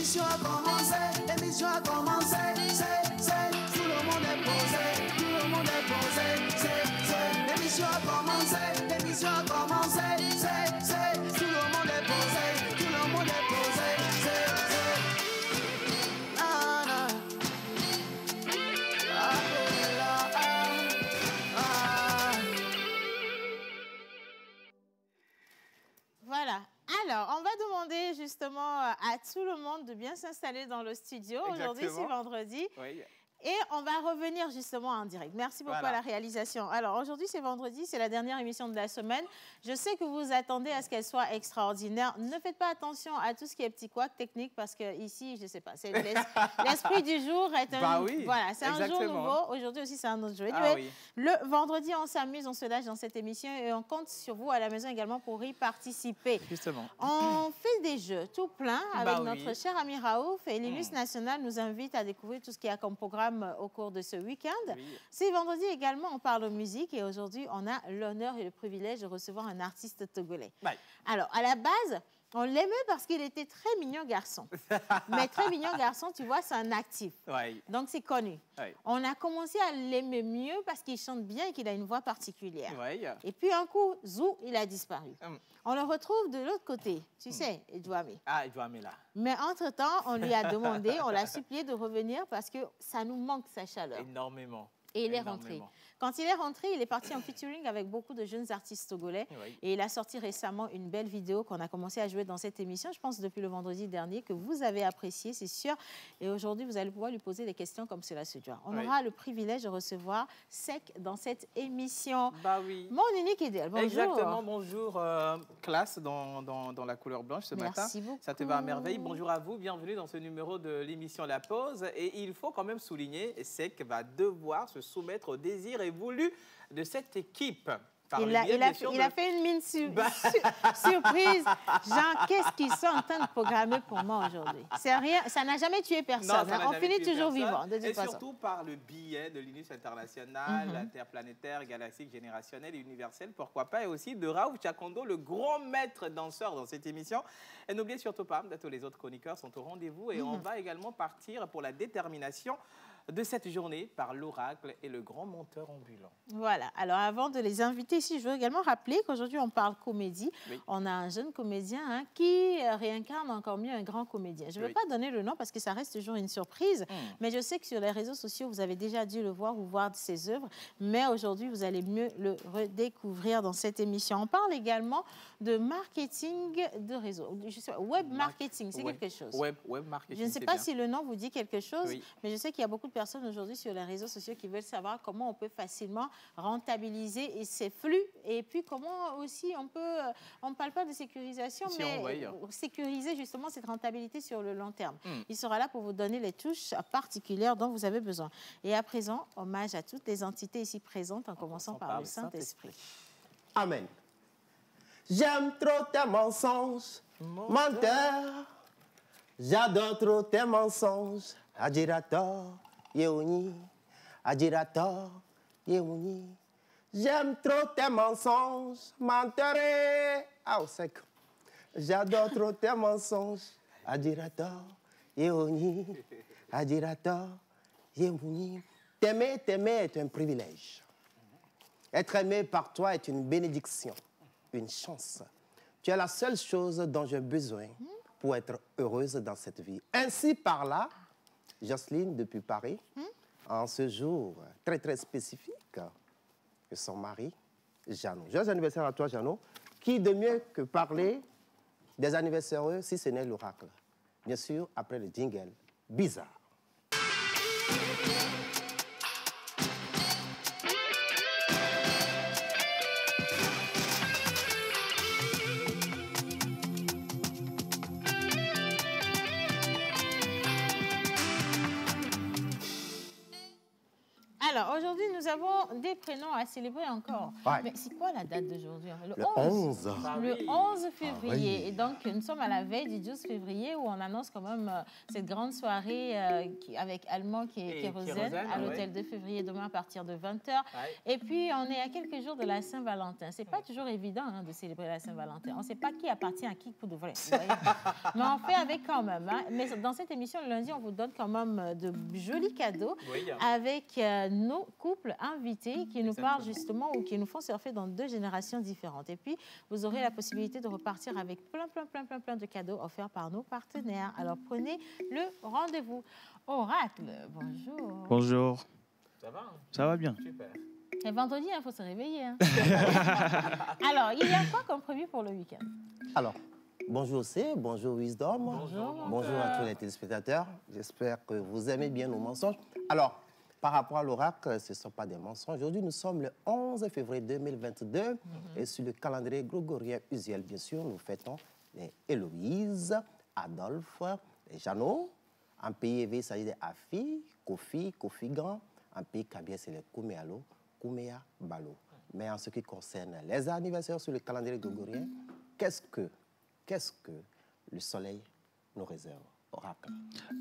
l'émission a commencé, l'émission a commencé, tout le monde est posé, tout le monde est posé, l'émission a commencé, l'émission a commencé, tout le monde est posé, tout le monde est posé, Voilà. Alors, on va demander justement à tout le monde de bien s'installer dans le studio. Aujourd'hui, c'est vendredi. Oui. Et on va revenir justement en direct. Merci beaucoup à la réalisation. Alors, aujourd'hui, c'est vendredi, c'est la dernière émission de la semaine. Je sais que vous attendez à ce qu'elle soit extraordinaire. Ne faites pas attention à tout ce qui est petit couac technique parce que ici, je ne sais pas, l'esprit du jour est un, voilà, c'est un jour nouveau. Aujourd'hui aussi, c'est un autre jour. Le vendredi, on s'amuse, on se lâche dans cette émission et on compte sur vous à la maison également pour y participer. Justement. On fait des jeux tout plein avec notre cher ami Raouf et l'Illustre National nous invite à découvrir tout ce qu'il y a comme programme au cours de ce week-end. C'est vendredi également, on parle musique et aujourd'hui, on a l'honneur et le privilège de recevoir un artiste togolais. Alors, à la base, on l'aimait parce qu'il était très mignon garçon. Mais très mignon garçon, tu vois, c'est un actif. Donc, c'est connu. On a commencé à l'aimer mieux parce qu'il chante bien et qu'il a une voix particulière. Et puis, un coup, zou, il a disparu. On le retrouve de l'autre côté, tu sais, Edouame. Ah, Edouame là. Mais entre-temps, on lui a demandé, on l'a supplié de revenir parce que ça nous manque sa chaleur. Énormément. Et il est rentré. Quand il est rentré, il est parti en featuring avec beaucoup de jeunes artistes togolais. Et il a sorti récemment une belle vidéo qu'on a commencé à jouer dans cette émission, je pense depuis le vendredi dernier, que vous avez apprécié, c'est sûr. Et aujourd'hui, vous allez pouvoir lui poser des questions comme cela se doit. On aura le privilège de recevoir Sek dans cette émission. Mon unique idéal, bonjour. Exactement, bonjour. Classe dans la couleur blanche ce matin. Merci beaucoup. Ça te va à merveille. Bonjour à vous, bienvenue dans ce numéro de l'émission La Pause. Et il faut quand même souligner, Sek va devoir se soumettre au désir voulu de cette équipe. Il a fait une mine surprise. Genre, qu'est-ce qu'ils sont en train de programmer pour moi aujourd'hui? C'est rien, ça n'a jamais tué personne. On finit toujours vivant, de toute façon. Et surtout par le biais de l'Illustre International, interplanétaire, galactique, générationnel et universel, pourquoi pas, et aussi de Raouf Tchakondo, le grand maître danseur dans cette émission. Et n'oubliez surtout pas, tous les autres chroniqueurs sont au rendez-vous et on va également partir pour la détermination de cette journée par l'oracle et le grand menteur ambulant. Voilà. Alors, avant de les inviter ici, je veux également rappeler qu'aujourd'hui, on parle comédie. On a un jeune comédien qui réincarne encore mieux un grand comédien. Je ne vais pas donner le nom parce que ça reste toujours une surprise, mais je sais que sur les réseaux sociaux, vous avez déjà dû le voir ou voir ses œuvres, mais aujourd'hui, vous allez mieux le redécouvrir dans cette émission. On parle également de marketing de réseau. Je sais pas, web marketing, c'est quelque chose. Web marketing, je ne sais pas si le nom vous dit quelque chose, mais je sais qu'il y a beaucoup de personnes aujourd'hui sur les réseaux sociaux qui veulent savoir comment on peut facilement rentabiliser ces flux et puis comment aussi on ne parle pas de sécurisation, mais sécuriser justement cette rentabilité sur le long terme. Il sera là pour vous donner les touches particulières dont vous avez besoin. Et à présent, hommage à toutes les entités ici présentes en commençant par le Saint-Esprit. Amen. J'aime trop tes mensonges, menteur. J'adore trop tes mensonges, adirator. Yeuni, adirator, Yeuni. J'aime trop tes mensonges, menteur. Ah, au sec. J'adore trop tes mensonges, adirator, Yeuni, adirator, Yeuni. T'aimer est un privilège. Être aimé par toi est une bénédiction, une chance. Tu es la seule chose dont j'ai besoin pour être heureuse dans cette vie. Ainsi, par là, Jocelyne, depuis Paris, en ce jour très, très spécifique, que son mari, Jeannot. Joyeux anniversaire à toi, Jeannot. Qui de mieux que parler des anniversaires heureux si ce n'est l'oracle? Bien sûr, après le jingle bizarre. Alors, aujourd'hui, nous avons des prénoms à célébrer encore. Ouais. Mais c'est quoi la date d'aujourd'hui? Le 11. Le 11 février. Et donc, nous sommes à la veille du 12 février où on annonce quand même cette grande soirée avec Allemand qui est Kérosène à l'hôtel de février demain à partir de 20h. Et puis, on est à quelques jours de la Saint-Valentin. C'est pas toujours évident de célébrer la Saint-Valentin. On ne sait pas qui appartient à qui pour de vrai. Mais on fait avec quand même. Hein. Mais dans cette émission, le lundi, on vous donne quand même de jolis cadeaux avec nos couples invités qui nous parlent justement ou qui nous font surfer dans 2 générations différentes. Et puis, vous aurez la possibilité de repartir avec plein de cadeaux offerts par nos partenaires. Alors, prenez le rendez-vous. Oracle, bonjour. Bonjour. Ça va? Ça va bien. Super. Et vendredi, il faut se réveiller. Hein. Alors, il y a quoi comme prévu pour le week-end? Alors, bonjour C, bonjour Wisdom. Bonjour à tous les téléspectateurs. J'espère que vous aimez bien nos mensonges. Alors, par rapport à l'oracle, ce ne sont pas des mensonges. Aujourd'hui, nous sommes le 11 février 2022 et sur le calendrier grégorien usuel, bien sûr, nous fêtons les Héloïse, Adolphe, les Jeannot. En pays éveillé, il s'agit des Afi, Kofi, Kofi Grand. En pays Kabia, c'est les Kouméalo, Kouméa Balo. Mais en ce qui concerne les anniversaires sur le calendrier grégorien, qu'est-ce que le soleil nous réserve, oracle?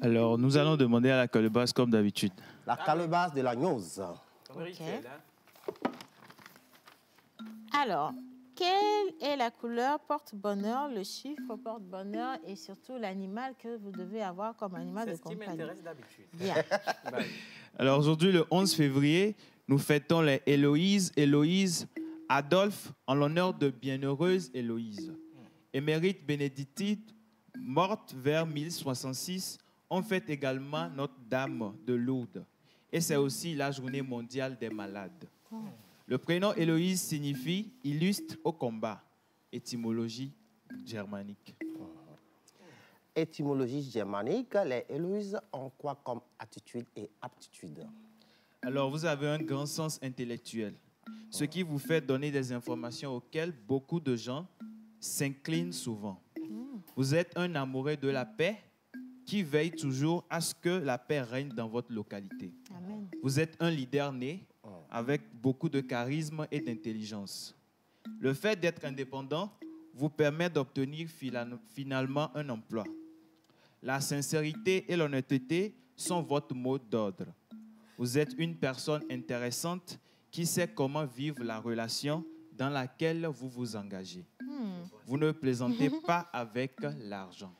Alors, nous allons demander à la calebasse comme d'habitude. La calebasse de la gnose. Okay. Alors, quelle est la couleur porte-bonheur, le chiffre porte-bonheur et surtout l'animal que vous devez avoir comme animal de compagnie? C'est ce qui m'intéresse d'habitude. Bien. Alors, aujourd'hui, le 11 février, nous fêtons les Héloïse, Adolphe, en l'honneur de bienheureuse Héloïse. Émérite bénédictine, morte vers 1066, on fête également Notre-Dame de Lourdes. Et c'est aussi la journée mondiale des malades. Le prénom Héloïse signifie « illustre au combat », étymologie germanique. Étymologie germanique, les Héloïses ont quoi comme attitude et aptitude? Alors, vous avez un grand sens intellectuel, ce qui vous fait donner des informations auxquelles beaucoup de gens s'inclinent souvent. Vous êtes un amoureux de la paix qui veille toujours à ce que la paix règne dans votre localité. Amen. Vous êtes un leader né avec beaucoup de charisme et d'intelligence. Le fait d'être indépendant vous permet d'obtenir finalement un emploi. La sincérité et l'honnêteté sont votre mot d'ordre. Vous êtes une personne intéressante qui sait comment vivre la relation dans laquelle vous vous engagez. Vous ne plaisantez pas avec l'argent.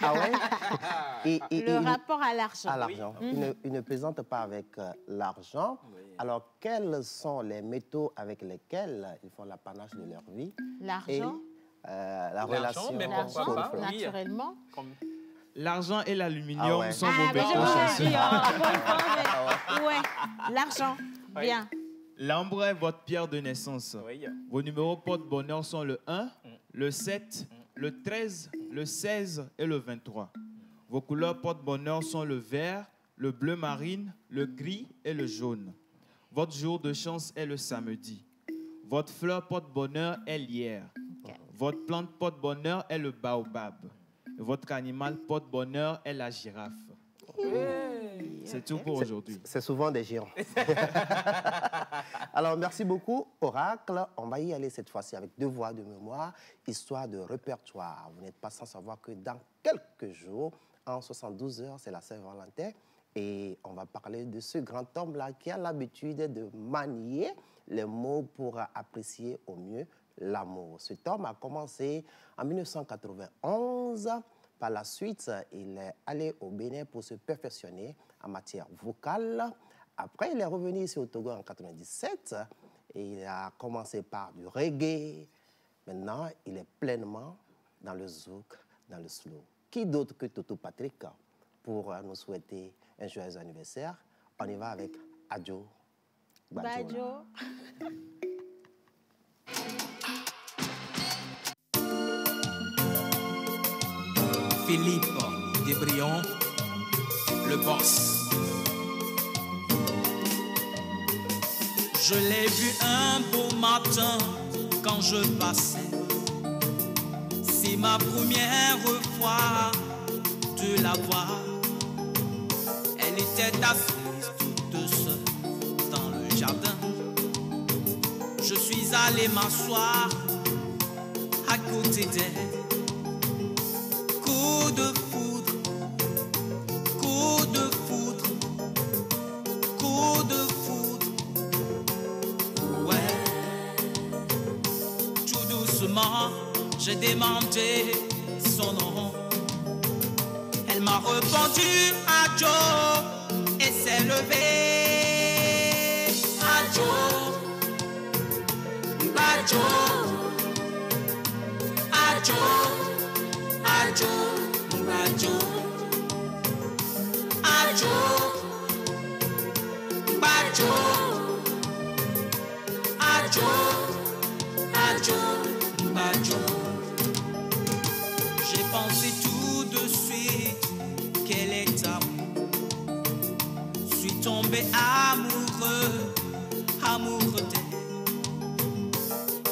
Ah ouais? Le rapport à l'argent. À l'argent. Il ne plaisante pas avec l'argent. Alors, quels sont les métaux avec lesquels ils font l'apanage de leur vie? L'argent. La relation. Mais pourquoi pas? Naturellement. L'argent et l'aluminium sont vos métaux chanceux. Ouais, l'argent. Bien. L'ambre est votre pierre de naissance. Vos numéros porte-bonheur sont le 1, le 7, le 13, le 16 et le 23. Vos couleurs porte-bonheur sont le vert, le bleu marine, le gris et le jaune. Votre jour de chance est le samedi. Votre fleur porte-bonheur est l'hyère. Votre plante porte-bonheur est le baobab. Votre animal porte-bonheur est la girafe. C'est tout pour aujourd'hui. C'est souvent des géants. Alors, merci beaucoup, Oracle. On va y aller cette fois-ci avec 2 voix de mémoire, histoire de répertoire. Vous n'êtes pas sans savoir que dans quelques jours, en 72 heures, c'est la Saint-Valentin. Et on va parler de ce grand homme-là qui a l'habitude de manier les mots pour apprécier au mieux l'amour. Cet homme a commencé en 1991. Par la suite, il est allé au Bénin pour se perfectionner en matière vocale. Après, il est revenu ici au Togo en 1997 et il a commencé par du reggae. Maintenant, il est pleinement dans le zouk, dans le slow. Qui d'autre que Toto Patrick pour nous souhaiter un joyeux anniversaire? On y va avec Adjo Badjo. Philippe Desbrions, le boss. Je l'ai vu un beau matin quand je passais. C'est ma première fois de la voir. Elle était assise toute seule allé m'asseoir à côté d'elle. Coup de foudre, coup de foudre, coup de foudre. Ouais. Tout doucement, j'ai demandé son nom. Elle m'a répondu adieu et s'est levée. Adieu, adieu, adieu, adieu, adieu, adieu, adieu, adieu, adieu. J'ai pensé tout de suite qu'elle est à moi. Suis tombé amoureux, amoureux d'elle.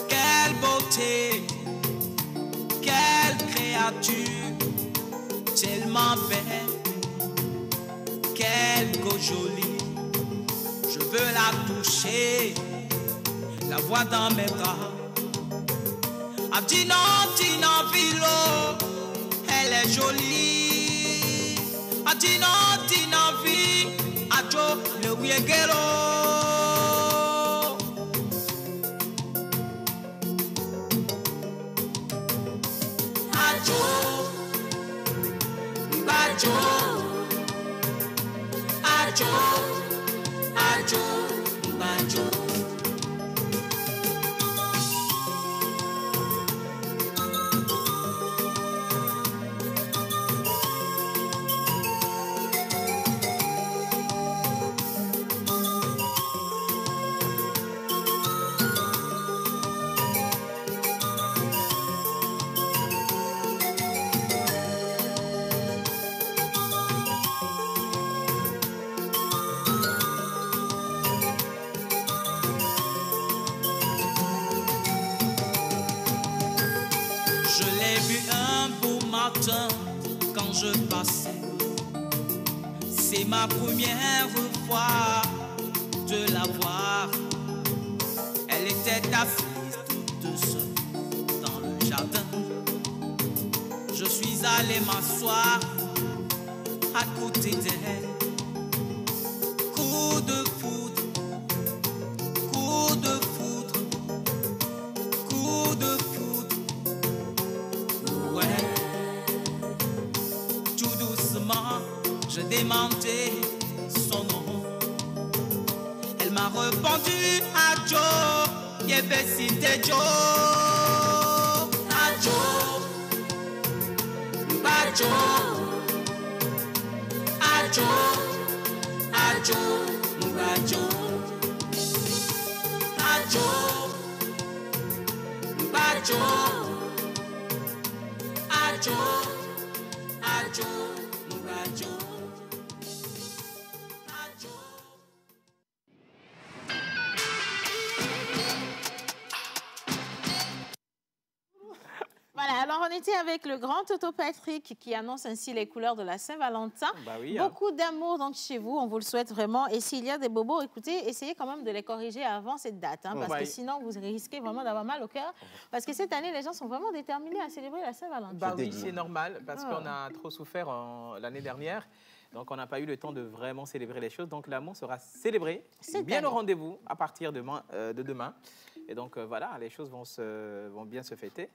Quelle beauté, quelle créature, tellement belle, quelle go jolie. Je veux la toucher, la voir dans mes bras. Abdina, Tina Vilo, elle est jolie. Abdina, Tina Vi, Adjo, le Wiegero. Adjo, Adjo, Adjo, Adjo, Adjo. Je l'ai vu un beau matin quand je passais. C'est ma première fois de la voir. Elle était assise toute seule dans le jardin. Je suis allé m'asseoir à côté d'elle. Coup de foudre, coup de foudre, coup de foudre. Ouais. Tout doucement, je demandais son nom. Elle m'a répondu adieu, Yébessité Joe. Adieu, adieu, adieu, adieu, adieu, adieu, adieu. Adjo, adjo, adjo, adjo. Voilà, alors on était avec le grand Toto Patrick qui annonce ainsi les couleurs de la Saint-Valentin. Bah oui, Beaucoup d'amour donc chez vous, on vous le souhaite vraiment. Et s'il y a des bobos, écoutez, essayez quand même de les corriger avant cette date, hein, parce que sinon vous risquez vraiment d'avoir mal au cœur. Parce que cette année, les gens sont vraiment déterminés à célébrer la Saint-Valentin. Bah oui, c'est normal, parce qu'on a trop souffert l'année dernière. Donc, on n'a pas eu le temps de vraiment célébrer les choses. Donc, l'amour sera célébré, bien au rendez-vous à partir de demain. Et donc, voilà, les choses vont bien se fêter.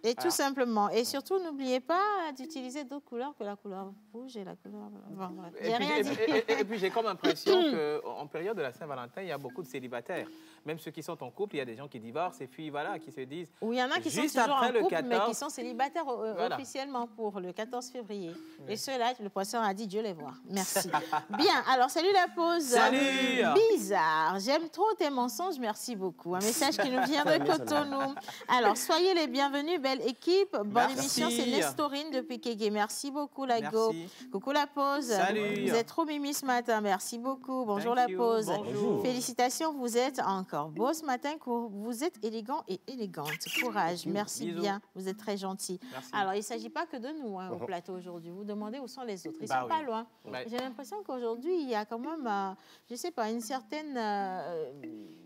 Et tout simplement. Et surtout, n'oubliez pas d'utiliser d'autres couleurs que la couleur rouge et la couleur... Bon, et puis, j'ai comme impression qu'en période de la Saint-Valentin, il y a beaucoup de célibataires. Même ceux qui sont en couple, il y a des gens qui divorcent et puis voilà, qui se disent... Ou il y en a qui sont toujours en couple, mais qui sont célibataires officiellement pour le 14 février. Oui. Et ceux-là, le poisson a dit Dieu les voit. Merci. Bien, alors salut la pause. Salut. Bizarre. J'aime trop tes mensonges, merci beaucoup. Un message qui nous vient de Cotonou. Alors, soyez les bienvenus, belle équipe. Bonne émission, c'est Nestorine depuis Kégué. Merci beaucoup, la Go. Coucou la pause. Salut. Vous êtes trop mimi ce matin, merci beaucoup. Bonjour la pause. Bonjour. Félicitations, vous êtes encore beau ce matin, vous êtes élégant et élégante. Courage, merci bien, vous êtes très gentil. Merci. Alors, il ne s'agit pas que de nous au plateau aujourd'hui. Vous demandez où sont les autres. Ils ne sont pas loin. J'ai l'impression qu'aujourd'hui, il y a quand même, je ne sais pas, une certaine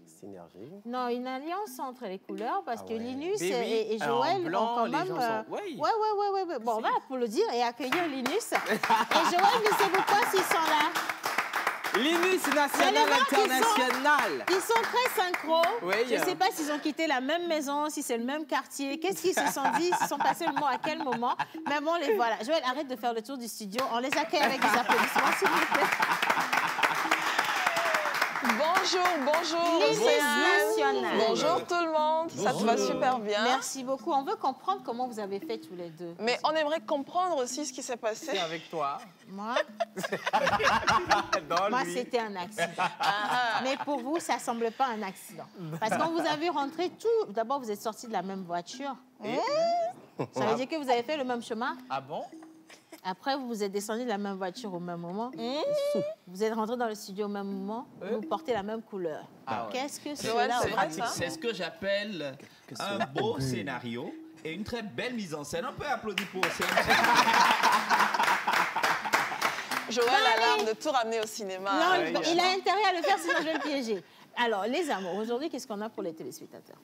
synergie. Non, une alliance entre les couleurs parce que ouais. Linus Baby, et Joël blanc, ont quand les même... gens sont- oui. Ouais. Bon, on va applaudir et accueillir Linus. Et Joël, ne savez pas s'ils sont là. Linus National International. Ils sont très synchro. Oui, Je ne sais pas s'ils ont quitté la même maison, si c'est le même quartier. Qu'est-ce qu'ils se sont dit? Ils se sont passés le mot à quel moment? Mais bon, les voilà. Joël, arrête de faire le tour du studio. On les accueille avec des applaudissements, s'il vous plaît. Bonjour, Linus Océane. National. Bonjour tout le monde, ça te va super bien. Merci beaucoup. On veut comprendre comment vous avez fait tous les deux. Mais on aimerait comprendre aussi ce qui s'est C'est passé. avec toi. Moi, Dans moi lui. c'était un accident. Mais pour vous, ça ne semble pas un accident. Parce qu'on vous a vu rentrer tout... D'abord, vous êtes sortis de la même voiture. Ça veut dire que vous avez fait le même chemin. Ah bon? Après, vous vous êtes descendus de la même voiture au même moment. Vous êtes rentrés dans le studio au même moment. Vous portez la même couleur. Ah ouais. Qu'est-ce que c'est Joël, là? c'est vrai, ça? C'est ce que j'appelle un beau scénario et une très belle mise en scène. On peut applaudir pour Océane. Joël a l'air de tout ramener au cinéma. Non, il a intérêt à le faire, sinon je vais le piéger. Alors, les amours, aujourd'hui, qu'est-ce qu'on a pour les téléspectateurs?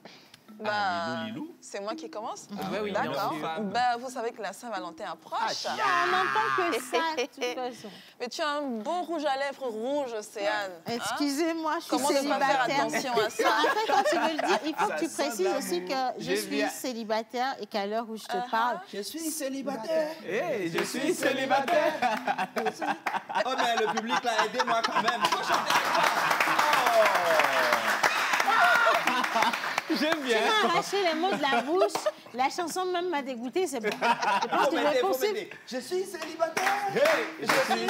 Lilou. C'est moi qui commence. oui, bien D'accord. sûr. Vous savez que la Saint-Valentin approche. On n'entend que ça, de toute façon. Mais tu as un beau rouge à lèvres rouge, Océane. Hein? Excusez-moi, je suis Comment ne pas faire célibataire. attention à Non, ça? après, quand tu veux le dire, il faut que tu Ça sent précises aussi que je J'ai suis bien. célibataire et qu'à l'heure où je te parle, Je suis célibataire. Hey, je suis célibataire. Oh, mais le public là, aidez-moi quand même. Faut chanter avec moi. J'aime bien. tu m'as arraché les mots de la bouche. La chanson même m'a dégoûtée, c'est bon. Je pense que je vais poursuivre. Je suis célibataire. Hey, je suis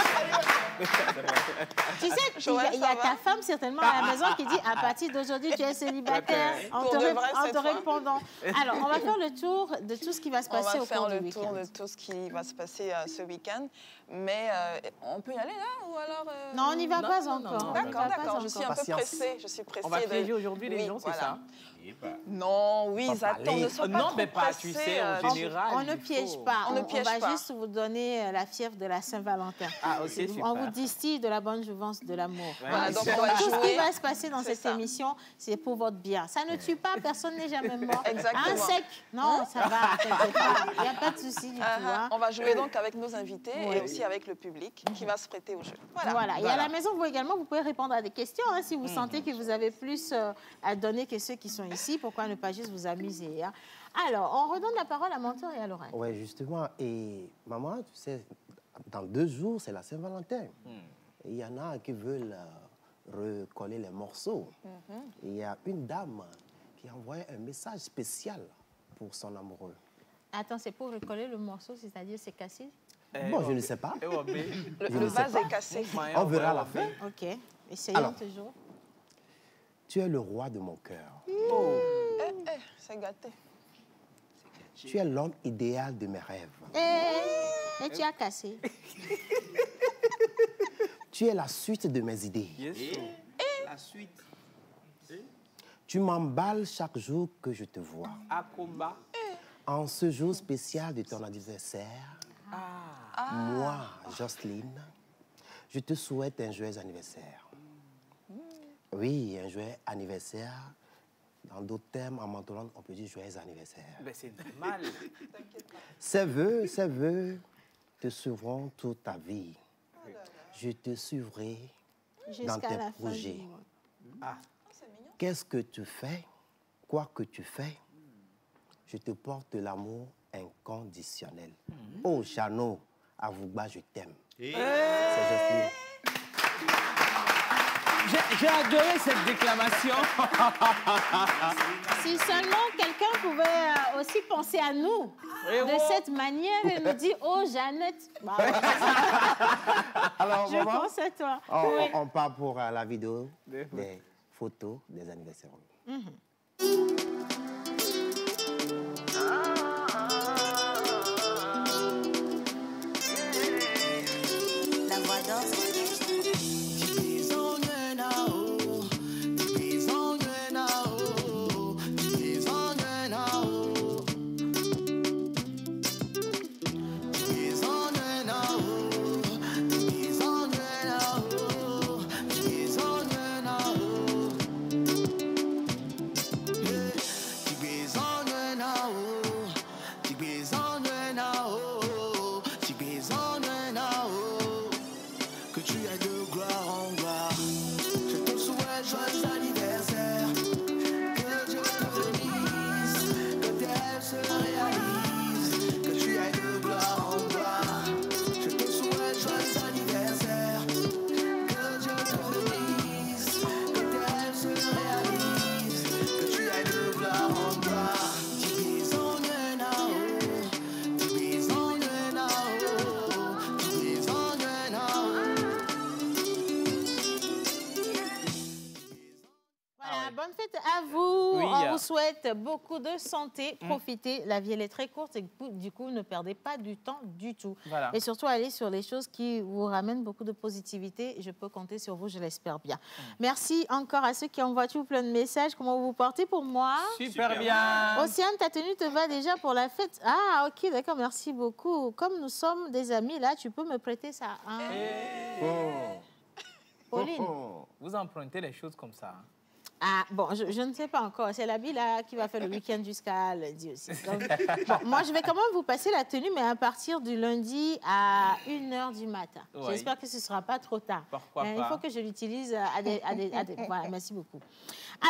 Tu sais, Joël, il y a ça va? ta femme certainement à la maison qui dit à partir d'aujourd'hui tu es célibataire en Pour te, de vrai, en cette te fois. répondant. Alors, on va faire le tour de tout ce qui va se On passer va au faire cours du le week-end. tour de tout ce qui va se passer ce week-end. Mais on peut y aller là ou alors Non, on n'y va Non, pas non, non, encore. non. On y va D'accord, pas d'accord. Je suis un encore. peu pressée. Je suis pressée. On va de- piéger aujourd'hui les Oui, gens, c'est voilà. ça? Non, oui, Pas attends, parler. ne sois pas Non, trop mais pas, tu pressée, sais, en général. On ne il piège faut. pas. On ne piège va pas. juste vous donner la fièvre de la Saint-Valentin. Ah, ok, super. On vous distille de la bonne jouvence de l'amour. Voilà, donc c'est on va Tout ce qui jouer. va se passer dans C'est cette ça. émission, c'est pour votre bien. Ça ne tue pas, personne n'est jamais mort. Exactement. Un sec, non, ça va, quelque part. Il n'y a pas de souci du tout. hein. On va jouer donc avec nos invités Ouais. et aussi avec le public qui va se prêter au jeu. Voilà. Voilà. Et à la maison, vous également, vous pouvez répondre à des questions. hein, si vous sentez que vous avez plus à donner que ceux qui sont ici, pourquoi ne pas juste vous amuser hein. Alors, on redonne la parole à Mentor et à Lorraine. Oui, justement. Et maman, tu sais, dans 2 jours, c'est la Saint-Valentin. Et il y en a qui veulent recoller les morceaux. Et il y a une dame qui a envoyé un message spécial pour son amoureux. Attends, c'est pour recoller le morceau, c'est-à-dire c'est cassé? Bon, je ne sais pas. Eh, Wabé. Le vase est cassé. On verra à la fin. OK. Essayons Alors. toujours. Tu es le roi de mon cœur. C'est gâté. Tu es l'homme idéal de mes rêves. Et tu as cassé. Tu es la suite de mes idées. Yes. La suite. Tu m'emballes chaque jour que je te vois. À combat. En ce jour spécial de ton anniversaire, moi, Jocelyne, je te souhaite un joyeux anniversaire. Oui, un joyeux anniversaire. Dans d'autres termes, en Mantoulande, on peut dire joyeux anniversaire. Ben, c'est normal. Ces vœux te suivront toute ta vie. Je te suivrai dans Jusqu'à tes la fin projets. du mois. Ah, Qu'est-ce que tu fais, quoi que tu fais, je te porte de l'amour inconditionnel. Oh, Chano, Avougba, je t'aime. C'est Jocelyne. j'ai adoré cette déclamation. Si seulement quelqu'un pouvait aussi penser à nous de cette manière et nous dire « Oh, Jeannette bah, !» Alors, Je maman, pense à toi. on part pour la vidéo des photos des anniversaires. La voix d'or. que tu ailles de gloire en gloire. Je te souhaite joyeux anniversaire, que Dieu te bénisse, que tes rêves se réalisent, que tu ailles de gloire en gloire. Je te souhaite joyeux anniversaire, que Dieu te bénisse, que tes rêves se réalisent, que tu ailles de gloire en gloire. Bonne fête à vous. Oui. On vous souhaite beaucoup de santé. Profitez. La vie, elle est très courte et du coup, ne perdez pas du temps du tout. Voilà. Et surtout, allez sur les choses qui vous ramènent beaucoup de positivité. Je peux compter sur vous, je l'espère bien. Merci encore à ceux qui envoient tout plein de messages. Comment vous vous portez pour moi? Super bien. Océane, ta tenue te va déjà pour la fête? Ah, ok, d'accord, merci beaucoup. Comme nous sommes des amis, là, tu peux me prêter ça. Hein? Pauline. Vous empruntez les choses comme ça. Ah, bon, je ne sais pas encore. C'est l'habit là qui va faire le week-end jusqu'à lundi aussi. Donc, bon, moi, je vais quand même vous passer la tenue, mais à partir du lundi à 1h du matin. Oui. J'espère que ce ne sera pas trop tard. Pourquoi pas? Il faut que je l'utilise à des... Voilà, merci beaucoup.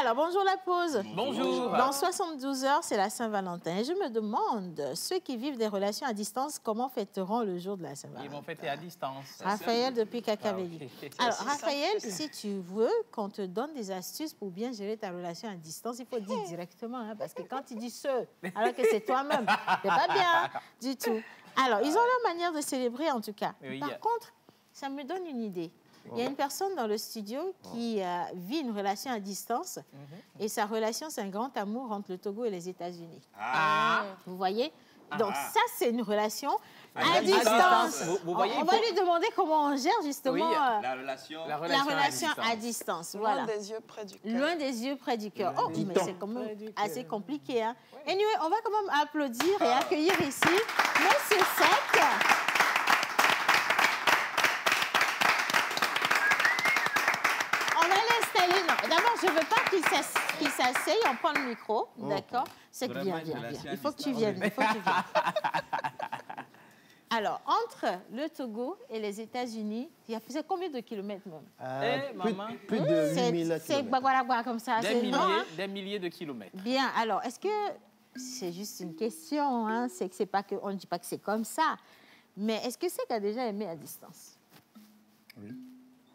Alors, bonjour la pause. Bonjour. Dans 72 heures, c'est la Saint-Valentin. Et je me demande, ceux qui vivent des relations à distance, comment fêteront le jour de la Saint-Valentin? Ils vont fêter à distance. Raphaël depuis Cacavelli. Ah, okay. Alors, Raphaël, si tu veux qu'on te donne des astuces pour bien gérer ta relation à distance, il faut dire directement, hein, parce que quand tu dis ce, alors que c'est toi-même, c'est pas bien du tout. Alors, ils ont leur manière de célébrer, en tout cas. Oui. Par contre, ça me donne une idée. Il y a une personne dans le studio qui vit une relation à distance et sa relation, c'est un grand amour entre le Togo et les États-Unis. Vous voyez? Donc, ça, c'est une relation à distance. Vous voyez, on va lui demander comment on gère justement la relation à distance. Loin Voilà. des yeux, près du cœur. Loin des yeux, près du cœur. Oh, mais c'est quand même assez compliqué. Hein. Anyway, on va quand même applaudir et accueillir ici Monsieur Sec. On va l'installer. Non, d'abord, je ne veux pas qu'il s'asseye. On prend le micro, d'accord? C'est que viens. Il faut que tu viennes. Alors, entre le Togo et les États-Unis, il y a combien de kilomètres même? Plus de 8000 C'est kilomètres. Bagwalagwa comme ça. Des milliers de kilomètres. Bien, alors, est-ce que c'est juste une question, hein? C'est que c'est pas que on ne dit pas que c'est comme ça, mais est-ce que c'est qu'elle a déjà aimé à distance? Oui.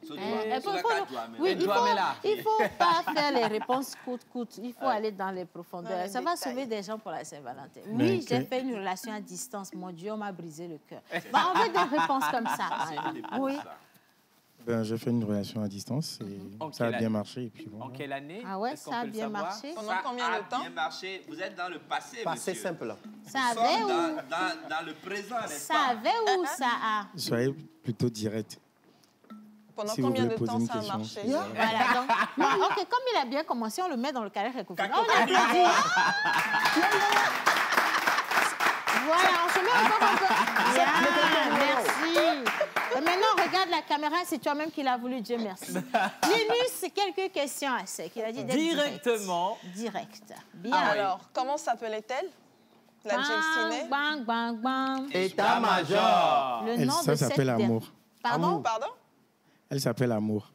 Oui, il ne faut pas faire les réponses coûte. Il faut aller dans les profondeurs. Ça va sauver des gens pour la Saint-Valentin. Oui, j'ai fait une relation à distance. Mon Dieu, on m'a brisé le cœur. On veut des réponses comme ça. Oui. Ben, j'ai fait une relation à distance et ça a bien marché. Et puis, bon, en quelle année? Ah ouais, ça a bien marché. Pendant combien de temps? Ça a bien marché. Vous êtes dans le passé, Passé monsieur. simple. Ça avait ou... Dans le présent, n'est-ce pas? Ça avait ou ça a? Soyez plutôt direct. Pendant Si vous combien voulez de poser temps une ça a question. marché? Voilà, donc, bon, OK, comme il a bien commencé, on le met dans le carré récouvert. On applaudit. Voilà, on se met encore un peu. Bien, merci. Et maintenant, regarde la caméra, c'est toi-même qui l'as voulu, Dieu merci. Linus, quelques questions à sec. Il a dit d'être Directement. direct. Bien. Alors, comment s'appelait-elle? La Jacksinée? Bang, bang, bang. État-major. Le nom Ça de cette s'appelle dernière. Amour. Pardon? Pardon? Elle s'appelle Amour.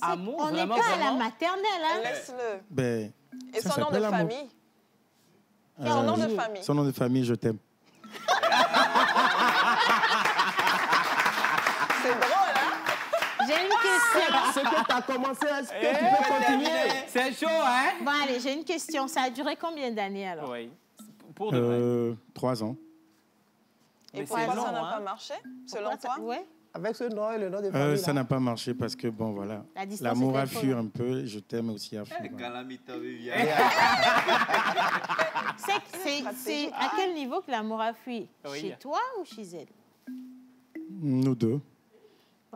Amour, on n'est vraiment, pas à la vraiment? maternelle, hein? Laisse-le. Ben, Et ça son nom de s'appelle Amour. famille? Son nom de famille? Son nom de famille, je t'aime. C'est drôle, hein? J'ai une question. Ce que tu as commencé, est-ce que tu peux continuer? C'est chaud, hein? Bon, allez, j'ai une question. Ça a duré combien d'années, alors? Oui. Pour de vrai. 3 ans. Et Mais pourquoi c'est ça n'a long, pas hein? marché, selon toi? Oui. Avec ce nom et le nom de famille. Ça n'a pas marché parce que, bon, voilà. La distance L'amour a était fui trop un peu. Je t'aime aussi à fui. Calamita Viviane. C'est à quel niveau que l'amour a fui? Oui. Chez toi ou chez elle? Nous deux.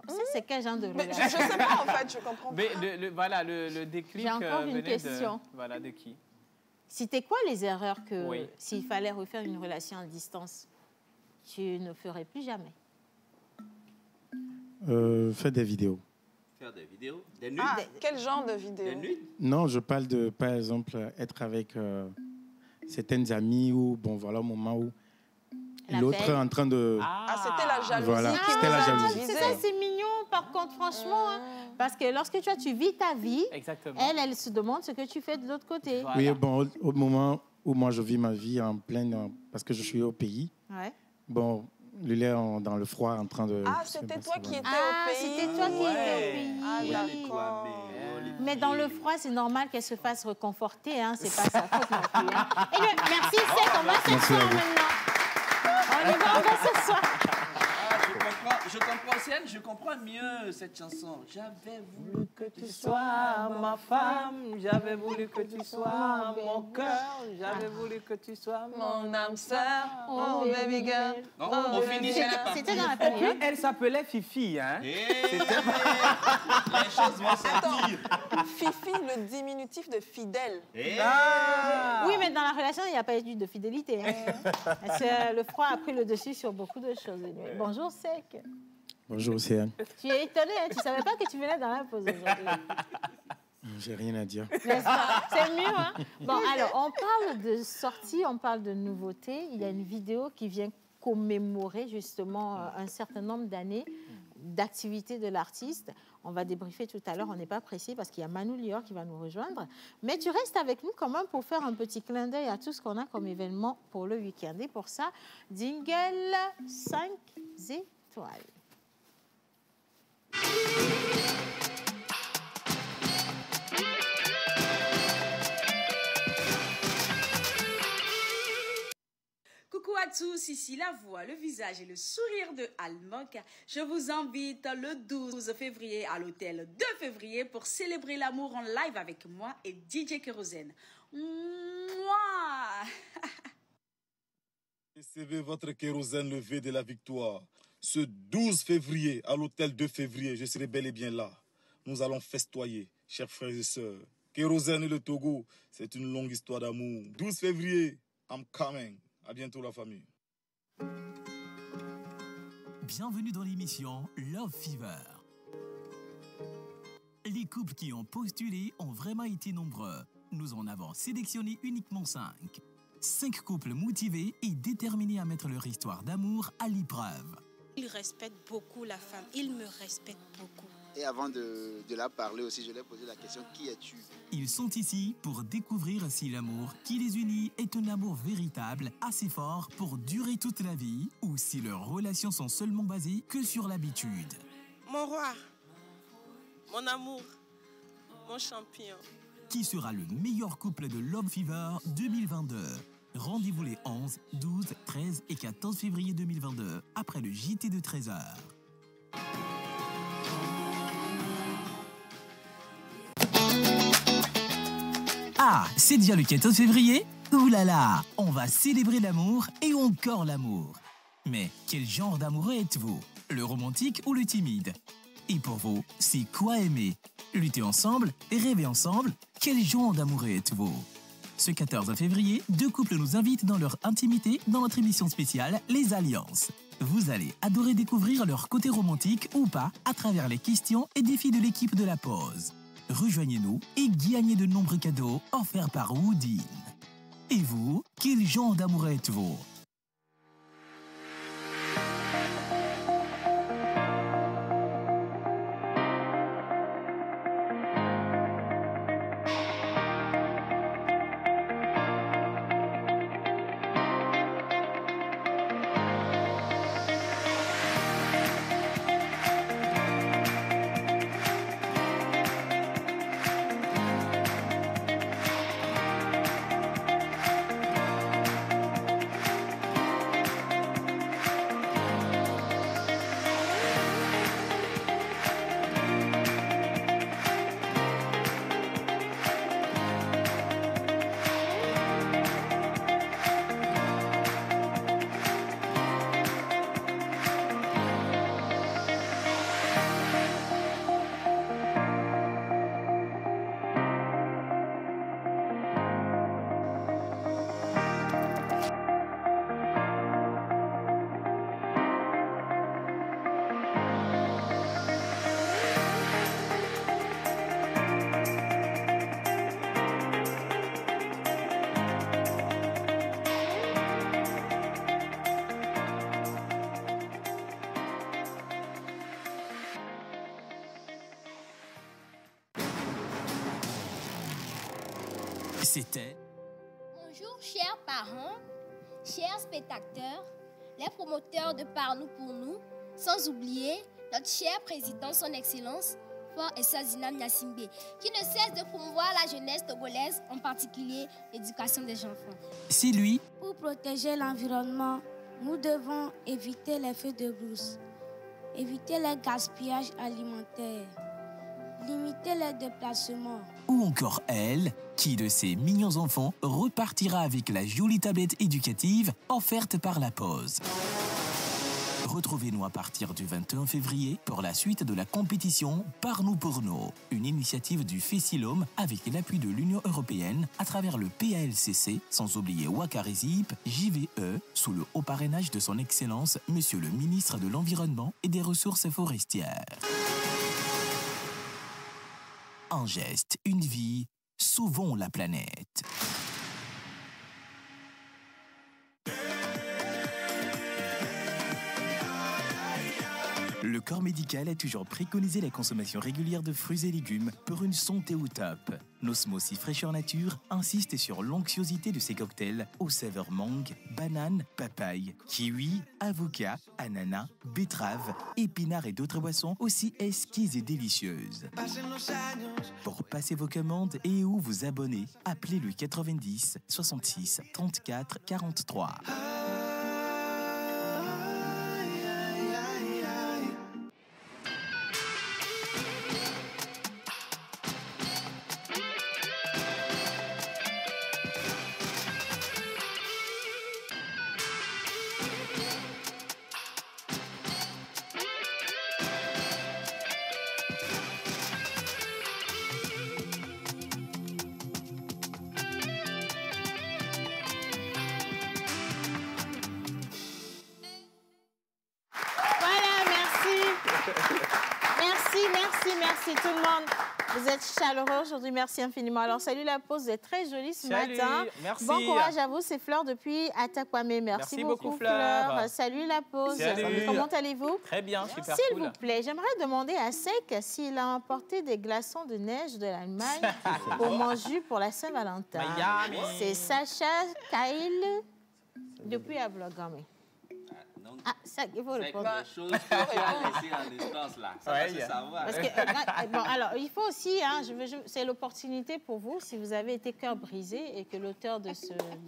Ça, c'est quel genre de Mais je relation? ne sais pas, en fait, je comprends pas. Mais voilà, le déclic J'ai encore une venait question. Voilà, de qui? C'était quoi les erreurs que, Oui. s'il fallait refaire une relation à distance, tu ne ferais plus jamais? Faire des vidéos. Faire des vidéos, des nudes. Ah, quel genre de vidéo? Des nudes. Non, je parle de, par exemple, être avec certaines amies ou, bon, voilà, au moment où l'autre en train de... c'était la jalousie. Voilà, c'était la jalousie. C'est ça, c'est mignon, par contre, franchement. Hein, parce que lorsque tu vis ta vie, elle se demande ce que tu fais de l'autre côté. Voilà. Oui, bon, au moment où moi je vis ma vie en pleine... Parce que je suis au pays. Ouais. Bon, lui est dans le froid en train de... Ah, c'était toi qui étais au pays. C'était toi qui étais au pays. Ah, d'accord. Mais dans le froid, c'est normal qu'elle se fasse réconforter. Hein. C'est pas sa faute non plus. Hein. Et merci, Sec. On va s'asseoir maintenant. On y va, on va s'asseoir. Je comprends, Céline, je comprends mieux cette chanson. J'avais voulu que tu sois ma femme, j'avais voulu que tu sois mon cœur, j'avais voulu que tu sois mon âme sœur, oh baby girl. Non, on finissait la partie. C'était dans la première. Elle s'appelait Fifi, hein. Les choses vont sortir. Fifi, le diminutif de fidèle. Oui, mais dans la relation, il n'y a pas eu de fidélité. Hein. Le froid a pris le dessus sur beaucoup de choses. Bonjour, Sec. Bonjour, Océane. Tu es étonné, hein? Tu ne savais pas que tu venais dans la pause aujourd'hui. J'ai rien à dire. C'est mieux, hein? Bon, alors, on parle de sortie, on parle de nouveautés. Il y a une vidéo qui vient commémorer justement un certain nombre d'années d'activité de l'artiste. On va débriefer tout à l'heure, on n'est pas pressé parce qu'il y a Manu Lior qui va nous rejoindre. Mais tu restes avec nous quand même pour faire un petit clin d'œil à tout ce qu'on a comme événement pour le week-end. Et pour ça, jingle 5 étoiles. Coucou à tous, ici la voix, le visage et le sourire de Almanka. Je vous invite le 12 février à l'hôtel 2 février pour célébrer l'amour en live avec moi et DJ Kérosène. Moi. Recevez votre Kérosène levé de la victoire. Ce 12 février, à l'hôtel 2 février, je serai bel et bien là. Nous allons festoyer, chers frères et sœurs. Kérosène et le Togo, c'est une longue histoire d'amour. 12 février, I'm coming. À bientôt la famille. Bienvenue dans l'émission Love Fever. Les couples qui ont postulé ont vraiment été nombreux. Nous en avons sélectionné uniquement 5. 5 couples motivés et déterminés à mettre leur histoire d'amour à l'épreuve. Il respecte beaucoup la femme, il me respecte beaucoup. Et avant de la parler aussi, je lui ai posé la question, qui es-tu? Ils sont ici pour découvrir si l'amour qui les unit est un amour véritable, assez fort pour durer toute la vie, ou si leurs relations sont seulement basées que sur l'habitude. Mon roi, mon amour, mon champion. Qui sera le meilleur couple de Love Fever 2022? Rendez-vous les 11, 12, 13 et 14 février 2022, après le JT de 13h. Ah, c'est déjà le 14 février? Ouh là là, on va célébrer l'amour et encore l'amour. Mais quel genre d'amoureux êtes-vous? Le romantique ou le timide? Et pour vous, c'est quoi aimer? Lutter ensemble? Rêver ensemble? Quel genre d'amoureux êtes-vous? Ce 14 février, 2 couples nous invitent dans leur intimité dans notre émission spéciale Les Alliances. Vous allez adorer découvrir leur côté romantique ou pas à travers les questions et défis de l'équipe de la pause. Rejoignez-nous et gagnez de nombreux cadeaux offerts par Woodin. Et vous, quel genre d'amoureux êtes-vous? C'était... Bonjour, chers parents, chers spectateurs, les promoteurs de Par nous pour nous, sans oublier notre cher président, son Excellence, Fort Essazina Gnassingbé, qui ne cesse de promouvoir la jeunesse togolaise, en particulier l'éducation des enfants. C'est lui. Pour protéger l'environnement, nous devons éviter les feux de brousse, éviter les gaspillages alimentaires, limiter les déplacements. Ou encore elle, qui de ses mignons enfants repartira avec la jolie tablette éducative offerte par la Pause. Retrouvez-nous à partir du 21 février pour la suite de la compétition Par nous pour nous, une initiative du FESILOM avec l'appui de l'Union européenne à travers le PALCC, sans oublier Wakarizip, JVE, sous le haut parrainage de son Excellence, Monsieur le ministre de l'Environnement et des Ressources forestières. Un geste, une vie, sauvons la planète. Le corps médical a toujours préconisé la consommation régulière de fruits et légumes pour une santé au top. Nos smoothies fraîcheur nature insistent sur l'onctuosité de ces cocktails aux saveurs mangue, banane, papaye, kiwi, avocat, ananas, betterave, épinards et d'autres boissons aussi exquises et délicieuses. Pour passer vos commandes et ou vous abonner, appelez le 90 66 34 43. Merci tout le monde. Vous êtes chaleureux aujourd'hui, merci infiniment. Alors, salut la pause, vous êtes très jolie ce matin. Merci. Bon courage à vous, c'est Fleur depuis Atakwame. Merci beaucoup Fleur. Salut la pause. Salut. Comment allez-vous? Très bien, super S'il cool. vous plaît, j'aimerais demander à Sec s'il a emporté des glaçons de neige de l'Allemagne pour manger pour la Saint-Valentin. C'est Sacha Kyle depuis Ablogame. Ah, ça, il faut répondre. C'est des choses que tu as laissées en distance là. Ça va se savoir. Parce que, bon, alors, il faut aussi, hein, c'est l'opportunité pour vous, si vous avez été cœur brisé et que l'auteur de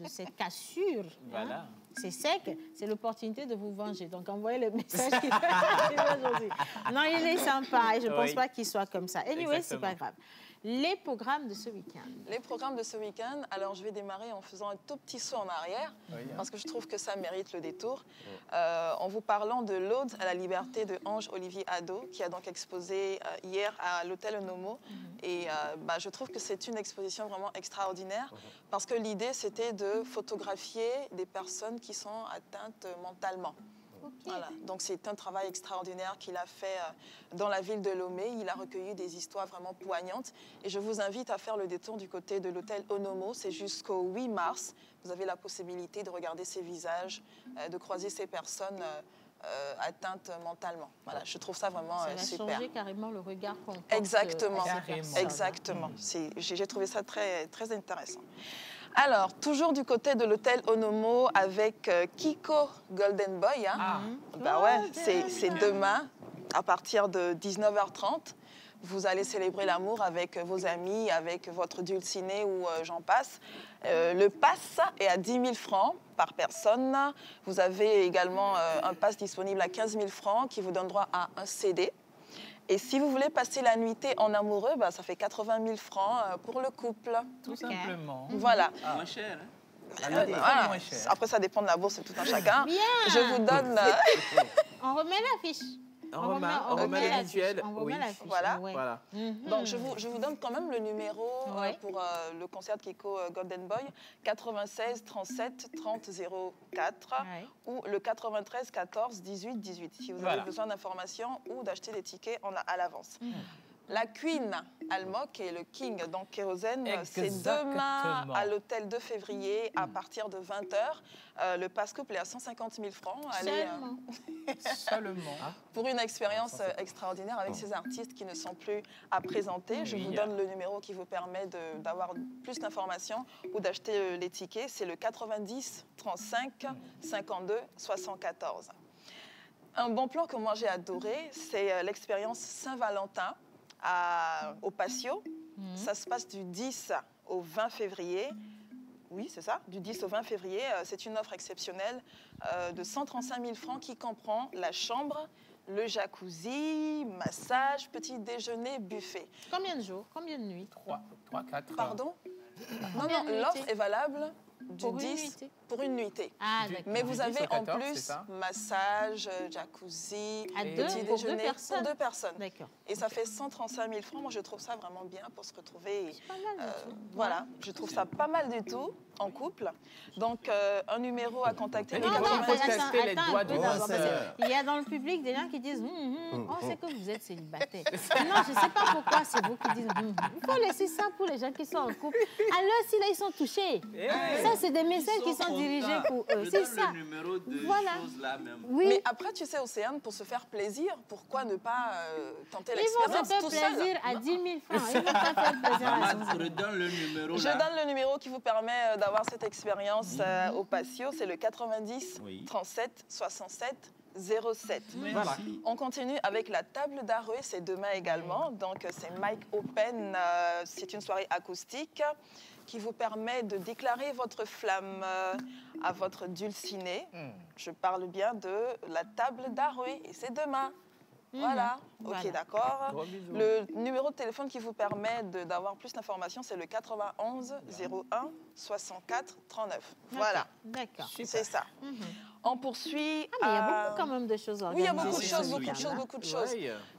cette cassure, voilà. Hein, c'est Sec, c'est l'opportunité de vous venger. Donc, envoyez le message qu'il va aujourd'hui. Non, il est sympa et je ne pense pas qu'il soit comme ça. Anyway, c'est pas grave. Les programmes de ce week-end. Les programmes de ce week-end, alors je vais démarrer en faisant un tout petit saut en arrière, parce que je trouve que ça mérite le détour, en vous parlant de l'Ode à la liberté de Ange-Olivier Hadot, qui a donc exposé hier à l'hôtel Onomo. Et je trouve que c'est une exposition vraiment extraordinaire, parce que l'idée, c'était de photographier des personnes qui sont atteintes mentalement. Voilà. Donc c'est un travail extraordinaire qu'il a fait dans la ville de Lomé. Il a recueilli des histoires vraiment poignantes. Et je vous invite à faire le détour du côté de l'hôtel Onomo. C'est jusqu'au 8 mars. Vous avez la possibilité de regarder ces visages, de croiser ces personnes atteintes mentalement. Voilà, je trouve ça vraiment super. Ça a changé carrément le regard qu'on porte. Exactement, exactement. J'ai trouvé ça très, très intéressant. Alors, toujours du côté de l'hôtel Onomo avec Kiko Golden Boy. Hein. C'est demain à partir de 19h30. Vous allez célébrer l'amour avec vos amis, avec votre dulciné ou j'en passe. Le pass est à 10 000 francs par personne. Vous avez également un pass disponible à 15 000 francs qui vous donne droit à un CD. Et si vous voulez passer la nuitée en amoureux, ça fait 80 000 francs pour le couple. Tout simplement. Voilà. Moins cher, hein? Voilà. Après, ça dépend de la bourse, c'est tout un chacun. Bien. Je vous donne... On remet l'affiche. On remet les visuels. Oui. Voilà. Voilà. Donc, je vous donne quand même le numéro pour le concert de Kiko Golden Boy, 96 37 30 04 ou le 93 14 18 18, si vous avez besoin d'informations ou d'acheter des tickets à l'avance. La Queen Almok et le King, donc Kérosène, c'est demain à l'hôtel 2 février à partir de 20h. Le pass couple est à 150 000 francs. Seulement. Seulement. Pour une expérience extraordinaire avec ces artistes qui ne sont plus à présenter. Je vous donne le numéro qui vous permet d'avoir plus d'informations ou d'acheter les tickets. C'est le 90 35 52 74. Un bon plan que moi j'ai adoré, c'est l'expérience Saint-Valentin au Patio. Ça se passe du 10 au 20 février. Oui, c'est ça, du 10 au 20 février. C'est une offre exceptionnelle de 135 000 francs qui comprend la chambre, le jacuzzi, massage, petit déjeuner, buffet. Combien de jours? Combien de nuits? 3, 4. Pardon? Non, l'offre est valable du 10 pour une nuitée. Ah, mais vous avez en plus massage, jacuzzi, petit déjeuner pour deux personnes. Et ça fait 135 000 francs. Moi, je trouve ça vraiment bien pour se retrouver. Voilà, je trouve ça pas mal du tout en couple. Donc, un numéro à contacter. Il y a dans le public des gens qui disent on sait que vous êtes célibataire. Non, je ne sais pas pourquoi c'est vous qui dites il faut laisser ça pour les gens qui sont en couple. Alors, si là, ils sont touchés, ça, c'est des messages qui sont dirigés pour eux. C'est ça. Le numéro de choses là même. Oui. Mais après, tu sais, Océane, pour se faire plaisir, pourquoi ne pas tenter l'expérience tout seul? Ils vont se faire plaisir à 10 000 francs. Ils vont pas faire plaisir à 10 000. Je donne le numéro qui vous permet d'avoir cette expérience au Patio. C'est le 90 37 67 07. Voilà. On continue avec la table d'Arouet, c'est demain également. Donc, c'est Mike Open. C'est une soirée acoustique qui vous permet de déclarer votre flamme à votre dulciné. Je parle bien de la table d'Arouet et c'est demain. Voilà, ok, d'accord. Le numéro de téléphone qui vous permet d'avoir plus d'informations, c'est le 91 01 64 39. Voilà, d'accord. C'est ça. On poursuit. Ah, mais il y a beaucoup quand même de choses organisées. Oui, il y a beaucoup de choses, beaucoup de choses.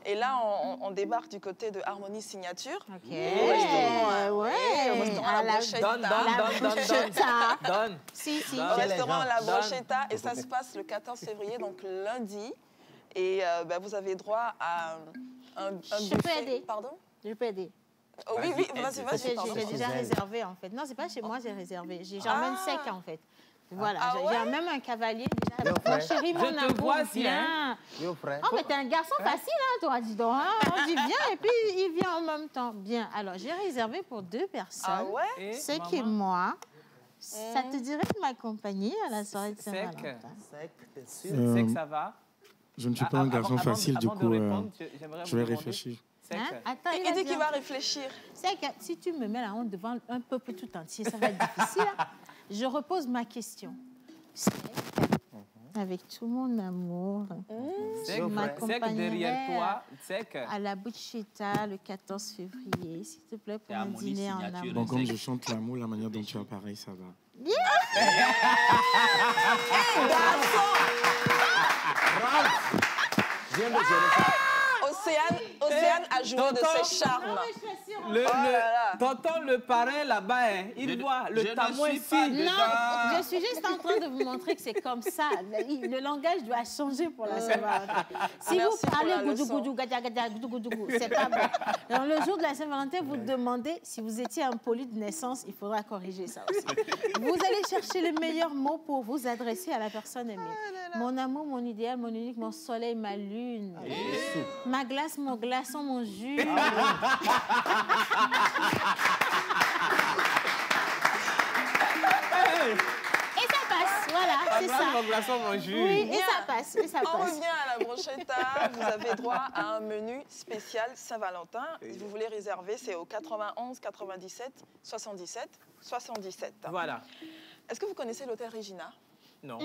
Et là, on débarque du côté de Harmonie Signature. Ok. Au restaurant La Brochetta. Et ça se passe le 14 février, donc lundi. Et vous avez droit à un Je peux aider. Pardon? Je peux aider. Oh, oui, vas-y. J'ai déjà réservé, en fait. Non, c'est pas chez moi, j'ai réservé. J'emmène sec, en fait. Voilà, j'ai même un cavalier déjà. Mon chéri, mon amour, viens. Oh, mais t'es un garçon facile, hein, toi, dis donc. Hein? On dit viens et puis il vient en même temps. Bien, alors j'ai réservé pour 2 personnes. Ah ouais? C'est qui moi. Ça te dirait de m'accompagner à la soirée de Saint-Valentin? Sec, ça va? Je ne suis pas un garçon facile, du coup, je vais réfléchir. Attends, il dit qu'il va réfléchir. C'est que si tu me mets la honte devant un peuple tout entier, ça va être difficile. Je repose ma question. Avec tout mon amour, Sec derrière toi, Sec. À la Brochetta le 14 février, s'il te plaît, pour un dîner en amour. Bon, comme je chante l'amour, la manière dont tu as pareil, ça va. Bien. Océane a joué de ses charmes. T'entends le parrain là-bas, hein, il voit le tamoin ici. Non, je suis juste en train de vous montrer que c'est comme ça. Le langage doit changer pour la Saint-Valentin. Si vous parlez goudou-goudou, goudou-goudou, c'est pas bon. Dans le jour de la Saint-Valentin, vous demandez si vous étiez impoli de naissance, il faudra corriger ça aussi. Vous allez chercher les meilleurs mots pour vous adresser à la personne aimée. Mon amour, mon idéal, mon unique, mon soleil, ma lune. Ma glace, mon glaçon, mon jus. Et ça passe, voilà, c'est ça. Mon glaçon, mon jus. Oui, et ça passe, et ça passe. On revient à la Brochetta. Vous avez droit à un menu spécial Saint-Valentin. Si vous voulez réserver, c'est au 91 97 77 77. Voilà. Est-ce que vous connaissez l'hôtel Regina? Non.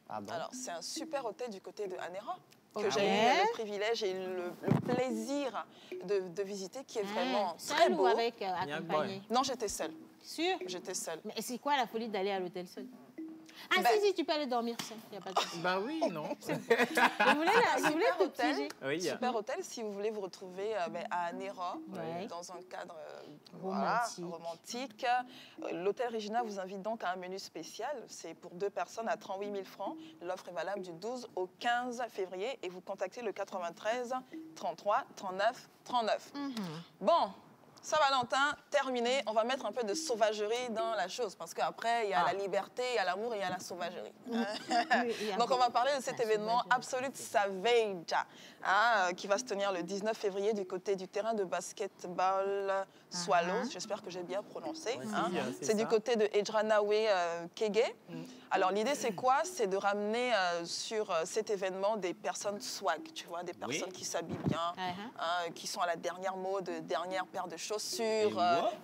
Ah bon? Alors, c'est un super hôtel du côté de Anera que j'ai eu le privilège et le plaisir de visiter, qui est vraiment très beau. Seule ou avec accompagné? Non, j'étais seule. Sûr? J'étais seule. Mais c'est quoi la folie d'aller à l'hôtel seule? Si, tu peux aller dormir seule. Il n'y a pas de souci. Bah oui, non. Vous voulez te piéger? Oui. Super hôtel si vous voulez vous retrouver à Nera, dans un cadre romantique. L'hôtel Regina vous invite donc à un menu spécial. C'est pour 2 personnes à 38 000 francs. L'offre est valable du 12 au 15 février et vous contactez le 93 33 39 39. Bon. Saint-Valentin, terminé. On va mettre un peu de sauvagerie dans la chose parce qu'après, il y a la liberté, il y a l'amour et il y a la sauvagerie. Donc, on va parler de cet événement Absolute Savage qui va se tenir le 19 février du côté du terrain de basketball Swallows. J'espère que j'ai bien prononcé. C'est du côté de Ejranawe Kege. Alors, l'idée, c'est quoi? C'est de ramener sur cet événement des personnes swag, tu vois, des personnes qui s'habillent bien, qui sont à la dernière mode, dernière paire de chaussures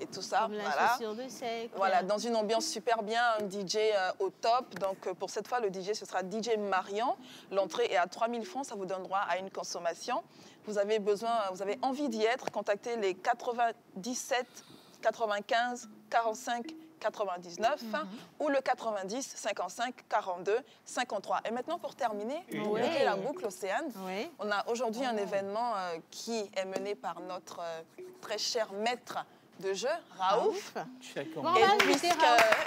et tout ça. Comme la chaussure de sec. Voilà, dans une ambiance super bien, un DJ au top. Donc, pour cette fois, le DJ, ce sera DJ Marian. L'entrée est à 3 000 francs, ça vous donne droit à une consommation. Vous avez envie d'y être, contactez les 97 95 45 99 ou le 90 55 42 53. Et maintenant, pour terminer, pour boucler la boucle, Océane, on a aujourd'hui un événement qui est mené par notre très cher maître de jeu, Raouf. On va inviter Raouf.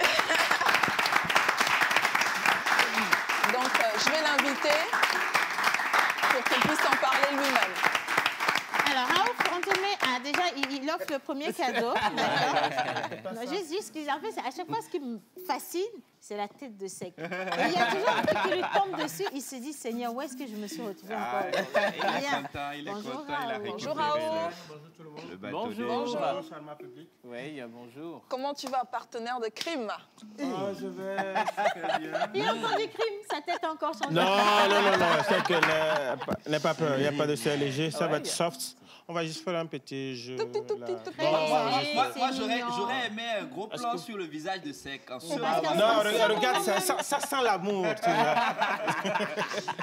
Donc, je vais l'inviter pour qu'il puisse en parler lui-même. Alors, Raouf, on te met... déjà, il offre le premier cadeau. D'accord. Juste qu'il en fait, à chaque fois, ce qui me fascine, c'est la tête de sec. Et il y a toujours un truc qui lui tombe dessus. Il se dit, Seigneur, où est-ce que je me suis retrouvée encore? Il est content, il a récupéré. Bonjour, Raouf. Bonjour tout le monde. Bonjour. Bonjour, Charma public. Oui, bonjour. Comment tu vas, partenaire de crime? Je vais très bien. Il a encore du crime, sa tête a encore changé. Non, c'est que n'aie pas peur, il n'y a pas de sel léger, ça va être soft. On va juste faire un petit jeu. Moi, j'aurais aimé un gros plan sur le visage de Sec. Non, regarde, ça sent l'amour, tu vois.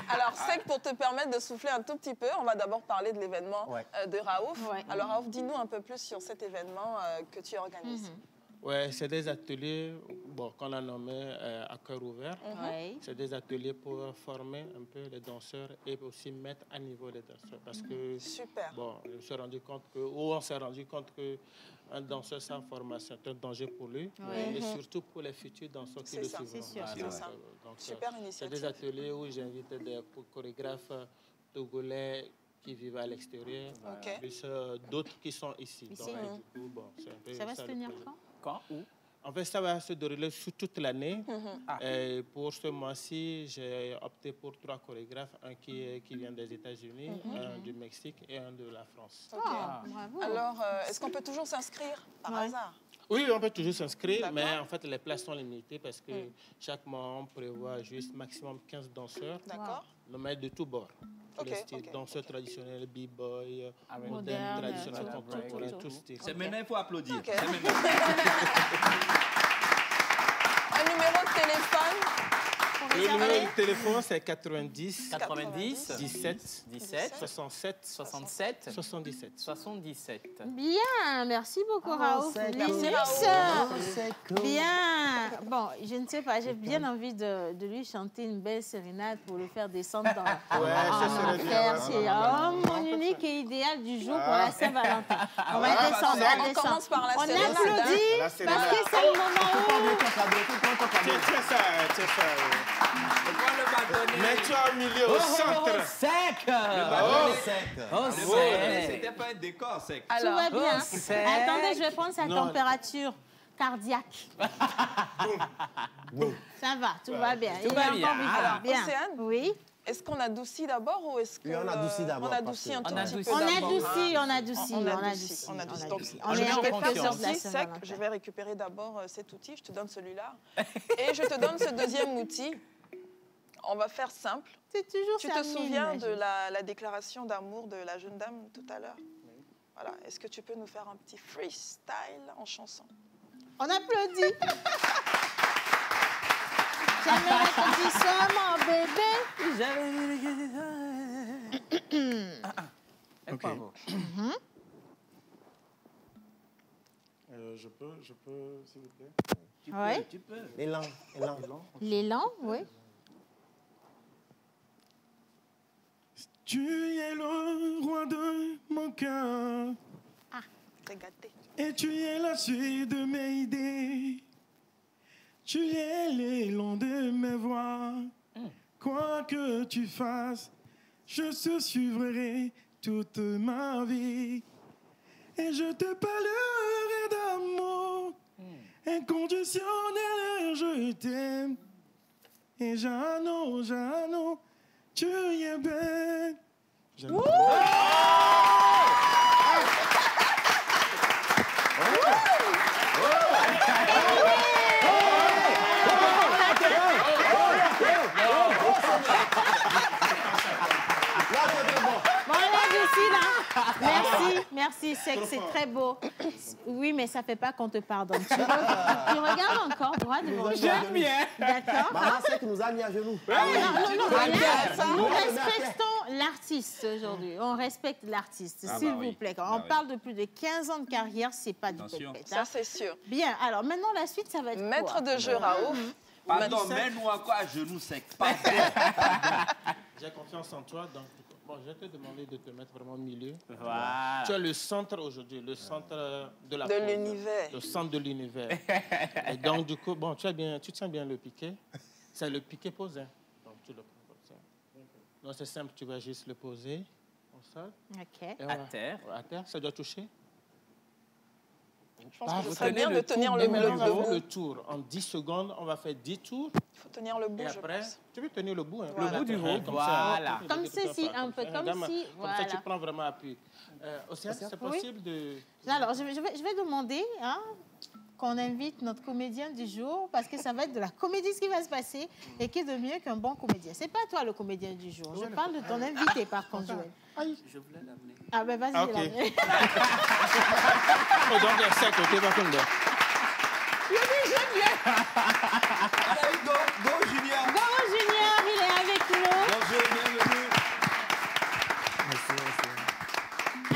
Alors, Sec, pour te permettre de souffler un tout petit peu, on va d'abord parler de l'événement de Raouf. Alors, Raouf, dis-nous un peu plus sur cet événement que tu organises. Oui, c'est des ateliers qu'on a nommés à cœur ouvert. C'est des ateliers pour former un peu les danseurs et aussi mettre à niveau les danseurs. Parce que, on s'est rendu compte qu'un danseur sans formation est un danger pour lui, et surtout pour les futurs danseurs qui le suivront. C'est ça. Super initiative. C'est des ateliers où j'invite des chorégraphes togolais qui vivent à l'extérieur, plus d'autres qui sont ici. Donc, du coup, ça va se tenir quand? Quand? Où? En fait, ça va se dérouler sur toute l'année. Et pour ce mois-ci, j'ai opté pour 3 chorégraphes, un qui vient des États-Unis, un du Mexique et un de la France. Bravo. Alors, est-ce qu'on peut toujours s'inscrire par hasard? Oui, on peut toujours s'inscrire, mais en fait, les places sont limitées parce que chaque mois, on prévoit juste maximum 15 danseurs. D'accord. Mais de tous bords. Les styles, danseurs traditionnels, b-boy, moderne, traditionnel, contemporain, tout style. C'est maintenant, il faut applaudir. Un numéro de téléphone? Le numéro de téléphone, c'est 90 17 67 77. Bien, merci beaucoup, Raouf. Bien. Bon, je ne sais pas, j'ai bien envie de lui chanter une belle sérénade pour le faire descendre dans l'enfer. C'est mon unique et idéal du jour pour la Saint-Valentin. On va descendre, on commence par la sérénade. On applaudit parce que c'est le moment où... Tiens ça. Mets-toi au milieu, au centre. Sec. C'était pas un décor, Sec. Tout va bien. Attendez, je vais prendre sa température cardiaque. Ça va, tout va bien. Tout va bien. Alors, Océane, oui. est-ce qu'on adoucit d'abord ou est-ce qu'on adoucit d'abord? On adoucit un tout petit peu. On adoucit. Donc, Sec, je vais récupérer d'abord cet outil. Je te donne celui-là. Et je te donne ce deuxième outil. On va faire simple. Tu te souviens de la déclaration d'amour de la jeune dame tout à l'heure? Voilà. Est-ce que tu peux nous faire un petit freestyle en chanson? On applaudit. J'aimerais que tu sois mon bébé. Ok. Je peux, s'il vous plaît? Tu peux. L'élan, oui. Tu es loin mon cœur. Ah, t'es gâté. Et tu es la suite de mes idées. Tu es l'élan de mes voix. Quoi que tu fasses, je te suivrai toute ma vie. Et je te parlerai d'amour inconditionnel, je t'aime. Et Jeannot, Jeannot, tu es belle. Merci, Sec, c'est très beau. Oui, mais ça ne fait pas qu'on te pardonne. Tu regardes encore droit devant toi. J'aime bien. D'accord. Maman Sec nous a mis à genoux. Nous respectons l'artiste aujourd'hui. On respecte l'artiste, s'il vous plaît. Quand on parle de plus de 15 ans de carrière, ce n'est pas du pépette. Ça, c'est sûr. Bien, alors maintenant, la suite, ça va être Maître quoi? de jeu, Raouf. Pardon, mets-nous encore à genoux sec. Pardon. J'ai confiance en toi, donc bon, je vais te demander de te mettre vraiment au milieu. Voilà. Tu es le centre aujourd'hui, le centre de la de l'univers. Le centre de l'univers. Et donc, du coup, bon, tu tiens bien le piquet. C'est le piquet posé. Donc, tu le prends comme ça. Donc, c'est simple, tu vas juste le poser au sol. OK. À terre. À terre, ça doit toucher. Je pense que ce serait bien de tenir le bout. Le tour. En 10 secondes, on va faire 10 tours. Il faut tenir le bout, et je après, pense. tu peux tenir le bout. Hein. Le bout du haut. Voilà. Comme ceci, un peu comme si. Comme ça, tu prends vraiment appui. Océane, c'est possible de... Alors, je vais demander qu'on invite notre comédien du jour, parce que ça va être de la comédie ce qui va se passer, et qui est de mieux qu'un bon comédien. C'est pas toi le comédien du jour. Je parle de ton invité, par contre, Joël. Je voulais l'amener. Ah ben vas-y, l'amener. Donc, c'est à côté, va comme ça. J'aime bien. Go, Junior. Go, Junior, il est avec nous. Bonjour, bienvenue. Merci.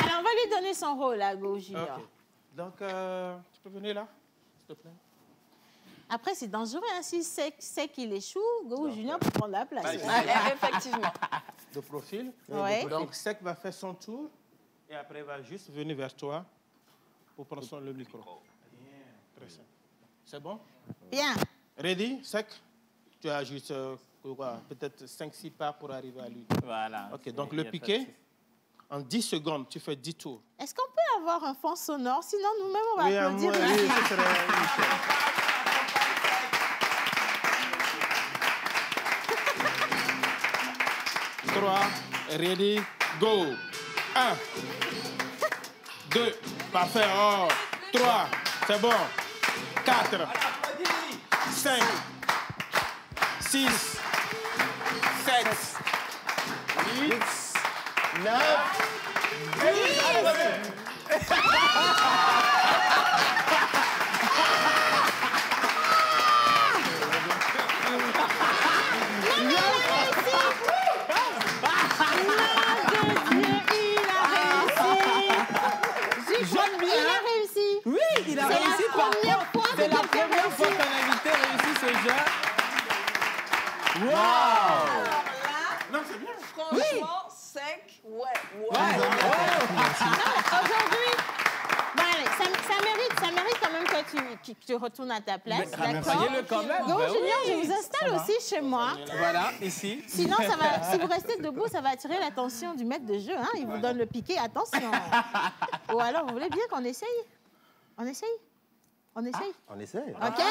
Alors, on va lui donner son rôle, là, Go, Junior. Okay. Donc, tu peux venir là, s'il te plaît. Après, c'est dangereux, hein. Si Sec il échoue, Go Junior peut prendre la place. Effectivement. De profil. Ouais. Donc, Sec va faire son tour et après, il va juste venir vers toi pour prendre le micro. Très simple. C'est bon? Bien. Ready, Sec? Tu as juste peut-être 5-6 pas pour arriver à lui. Voilà. OK, donc le piqué, en 10 secondes, tu fais 10 tours. Est-ce qu'on peut avoir un fond sonore? Sinon, nous-mêmes, on va applaudir. Oui, ce serait... 3, ready, go. 1, 2, parfait. 3, c'est bon. 4, 5, 6, 7, 8, 9, 10. Il a réussi. C'est la première fois qu'un invité réussit ce jeu. Waouh! Non, c'est bien. Franchement, Sec, ouais. Aujourd'hui, bon, allez, ça mérite quand même que tu retournes à ta place. D'accord? Voyez-le quand même. Go, Junior, je vous installe aussi chez moi. Voilà, ici. Sinon, si vous restez debout, ça va attirer l'attention du maître de jeu. Hein? Il vous donne le piqué, attention. Ou alors, vous voulez bien qu'on essaye? On essaye? On essaye? On essaye. OK?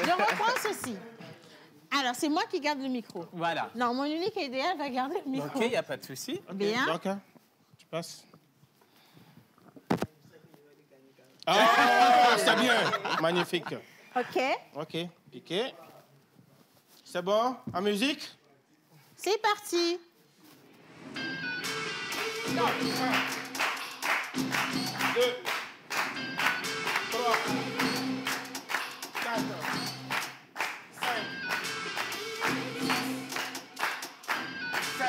Je reprends ceci. Alors, c'est moi qui garde le micro. Voilà. Non, mon unique idéal va garder le micro. OK, il n'y a pas de souci. Bien. Donc, tu passes. Ah, c'est bien. Magnifique. OK. OK, piqué. C'est bon? En musique? C'est parti. 2, 3, 4, 5, 7,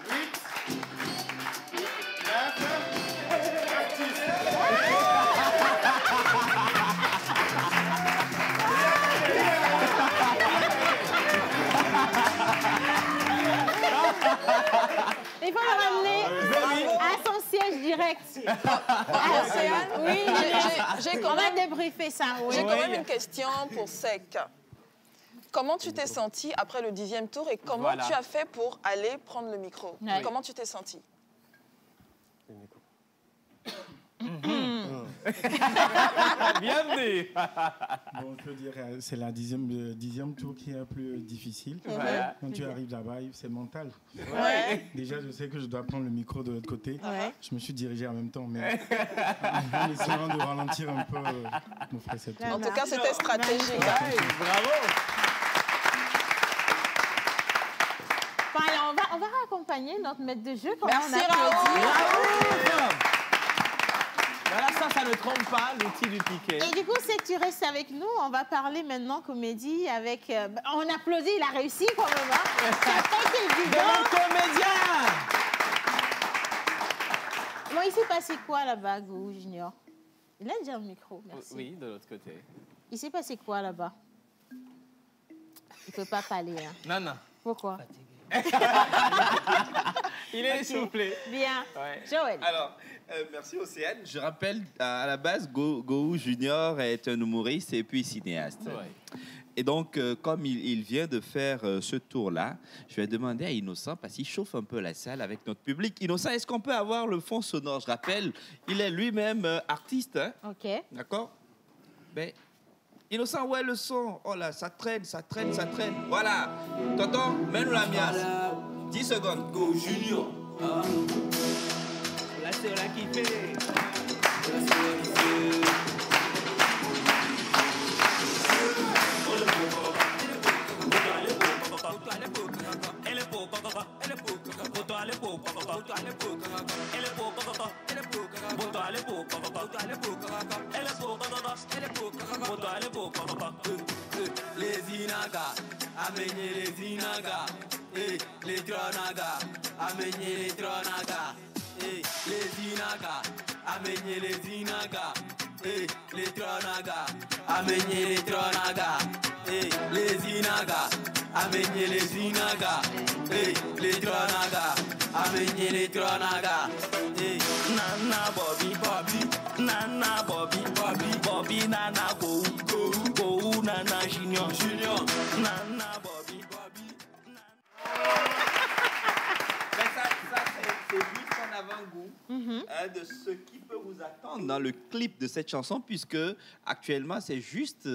8, 9, 10. Il faut le Correct. Alors, oui, j'ai quand même débriefé ça. Oui. J'ai quand même une question pour Sec. Comment tu t'es senti après le 10e tour et comment tu as fait pour aller prendre le micro? Comment tu t'es senti? Bienvenue. Bon, je peux dire, c'est le 10e tour qui est plus difficile. Quand tu arrives là-bas, c'est mental. Déjà, je sais que je dois prendre le micro de l'autre côté. Je me suis dirigé en même temps, mais en essayant de ralentir un peu mon précepteur. En tout cas, c'était stratégique. Bravo. Bon, alors, on va raccompagner notre maître de jeu. Merci, Raoul. Voilà, ça ne trompe pas, l'outil du piquet. Et du coup, c'est que tu restes avec nous. On va parler maintenant comédie avec... on applaudit, il a réussi quand même. Hein. Ça n'a pas été évident. De mon comédien. Bon, il s'est passé quoi là-bas, Gou Junior? Il a déjà un micro, merci. Oui, de l'autre côté. Il s'est passé quoi là-bas? Il ne peut pas parler. Hein. Non, non. Pourquoi? Il est essoufflé. Bien. Joël. Alors, merci Océane. Je rappelle, à la base, Gou Junior est un humoriste et puis cinéaste. Et donc, comme il vient de faire ce tour-là, je vais demander à Innocent, parce qu'il chauffe un peu la salle avec notre public. Innocent, est-ce qu'on peut avoir le fond sonore? Je rappelle, il est lui-même artiste. Hein? OK. D'accord? Ben, Innocent, ouais, le son. Oh là, ça traîne, ça traîne, ça traîne. Voilà. Tonton, mets-nous la miasse. 10 secondes. Go Junior. Là, c'est là qui fait. Les inaga, amenye les inaga, les tronaga, amenye les tronaga, les inaga, amenye les inaga, les tronaga, amenye les tronaga, les inaga, amenye les inaga, les tronaga, amenye les tronaga, nana Bobby Bobby, nana Bobby Bobby Bobby nana go go go nana Junior Junior nana Bobby Bobby. C'est juste en avant-goût de ce qui peut vous attendre dans le clip de cette chanson, puisque actuellement, c'est juste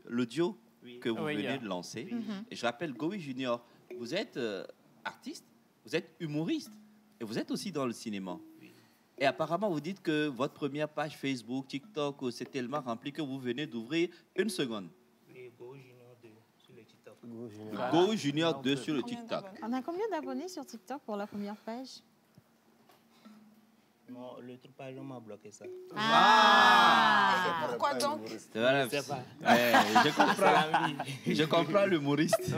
l'audio que vous venez de lancer. Et je rappelle, Gou Junior, vous êtes artiste, vous êtes humoriste, et vous êtes aussi dans le cinéma. Et apparemment, vous dites que votre première page Facebook, TikTok, c'est tellement rempli que vous venez d'ouvrir une seconde. Oui, Gou Junior 2 sur le TikTok. Gou Junior 2 sur le TikTok. On a combien d'abonnés sur TikTok pour la première page? Non, l'autre page, on m'a bloqué ça. Pourquoi donc? Je sais pas. Je comprends l'humoriste.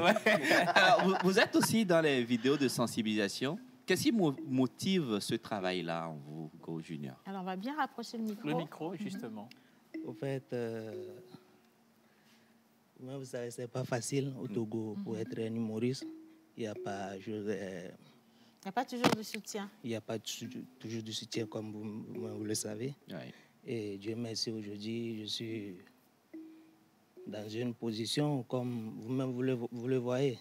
Alors, vous êtes aussi dans les vidéos de sensibilisation. Qu'est-ce qui motive ce travail-là en vous, Gou Junior? Alors, on va bien rapprocher le micro. Le micro, justement. Au fait, vous savez, c'est pas facile au Togo pour être un humoriste. Il n'y a pas... Il n'y a pas toujours de soutien. Il n'y a pas toujours de soutien, comme vous le savez. Et Dieu merci, aujourd'hui, je suis dans une position, comme vous-même vous le voyez.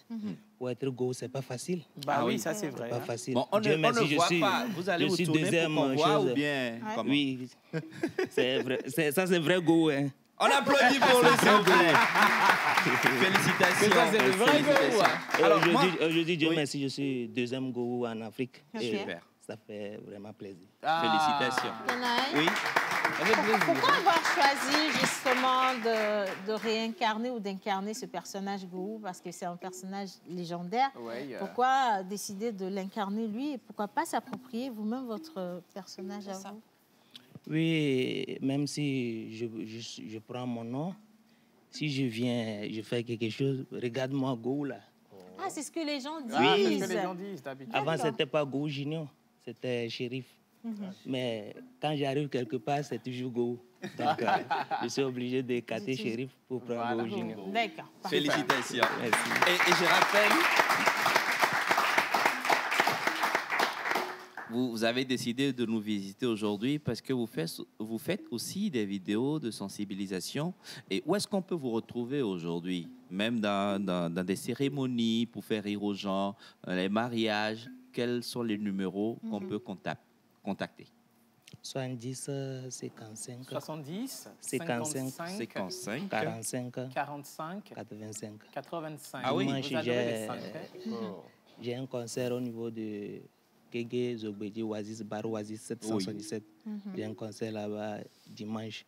Pour être Gou, ce n'est pas facile. Bah oui, ça c'est vrai. C'est pas facile. Bon, Dieu merci, je suis, pas. Vous allez vous tourner pour qu'on voit ou bien comment? Oui, c'est vrai. Ça, c'est vrai Gou. Hein. On applaudit pour le s'il vous plaît. Félicitations. Ça, c'est le vrai Gou. Alors, aujourd'hui, Dieu merci, je suis deuxième Gou en Afrique. Super. Ça fait vraiment plaisir. Félicitations. Oui. Pourquoi avoir choisi justement de réincarner ou d'incarner ce personnage Gou? Parce que c'est un personnage légendaire. Pourquoi décider de l'incarner lui et pourquoi pas s'approprier vous-même votre personnage à vous? Oui, même si je prends mon nom, si je viens, je fais quelque chose, regarde-moi Gou là. Ah, c'est ce que les gens disent. Ah, c'est ce que les gens disent d'habitude. Avant, c'était pas Gou Junior, c'était Shérif. Mais quand j'arrive quelque part, c'est toujours Gou. Donc, je suis obligé de cater Shérif pour prendre Gou Junior. D'accord. Félicitations. Merci. Et je rappelle... vous avez décidé de nous visiter aujourd'hui parce que vous faites aussi des vidéos de sensibilisation. Et où est-ce qu'on peut vous retrouver aujourd'hui? Même dans des cérémonies pour faire rire aux gens, les mariages. Quels sont les numéros qu'on peut contacter? 70 55 70 55 55 45 45 85. 85. Ah oui, j'ai un concert au niveau de Kégué, Zogbedi, Oasis, Bar Oasis 777. J'ai un concert là-bas dimanche.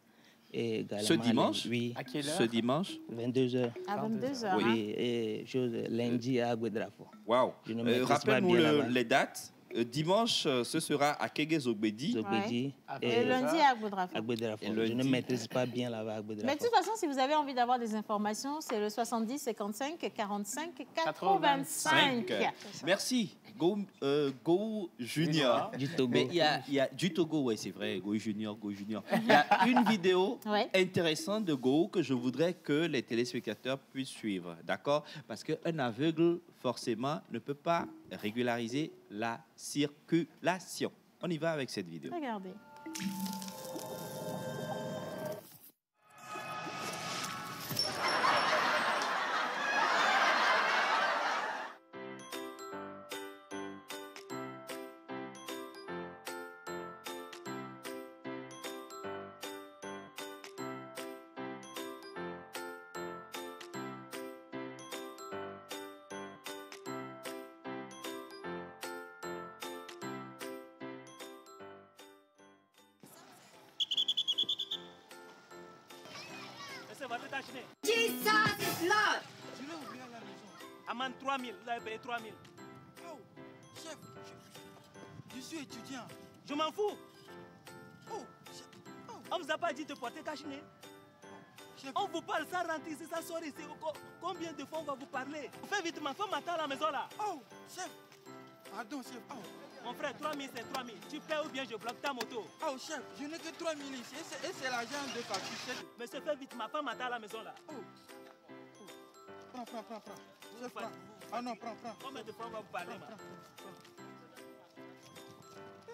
Et également, ce dimanche? Oui. À quelle heure? Ce dimanche? 22h. À 22h. Oui, et lundi à Agbedrafo. Waouh! Rappelle-nous les dates. Dimanche, ce sera à Kégué Zogbedi. Et lundi à Agbedrafo. Je ne maîtrise pas bien là-bas à Agbedrafo. Mais de toute façon, si vous avez envie d'avoir des informations, c'est le 70 55 45 85. Merci. Go Junior. Du Togo. Mais il y a du Togo, oui, c'est vrai. Go Junior. Il y a une vidéo intéressante de Go que je voudrais que les téléspectateurs puissent suivre. D'accord? Parce qu'un aveugle, forcément, ne peut pas régulariser la circulation. On y va avec cette vidéo. Regardez. Jesus is Lord. Je l'ai oublié à la maison. Amende 3000. Vous avez payé 3000. Oh, chef, je suis étudiant. Je m'en fous. Oh, chef. Oh. On ne vous a pas dit de porter cache-nez. On vous parle, ça rentre ici, ça sort ici. Combien de fois on va vous parler? Fais vite, ma femme m'attend à la maison là. Oh, chef. Pardon, chef. Oh. Mon frère, 3000, c'est 3000. Tu paies ou bien je bloque ta moto. Oh, chef, je n'ai que 3000 ici. Et c'est l'argent de facture. Mais c'est fait vite, ma femme m'attend à la maison là. Oh. Prends. Chef, prends. Ah non, prends. Combien de fois on va vous parler, ma?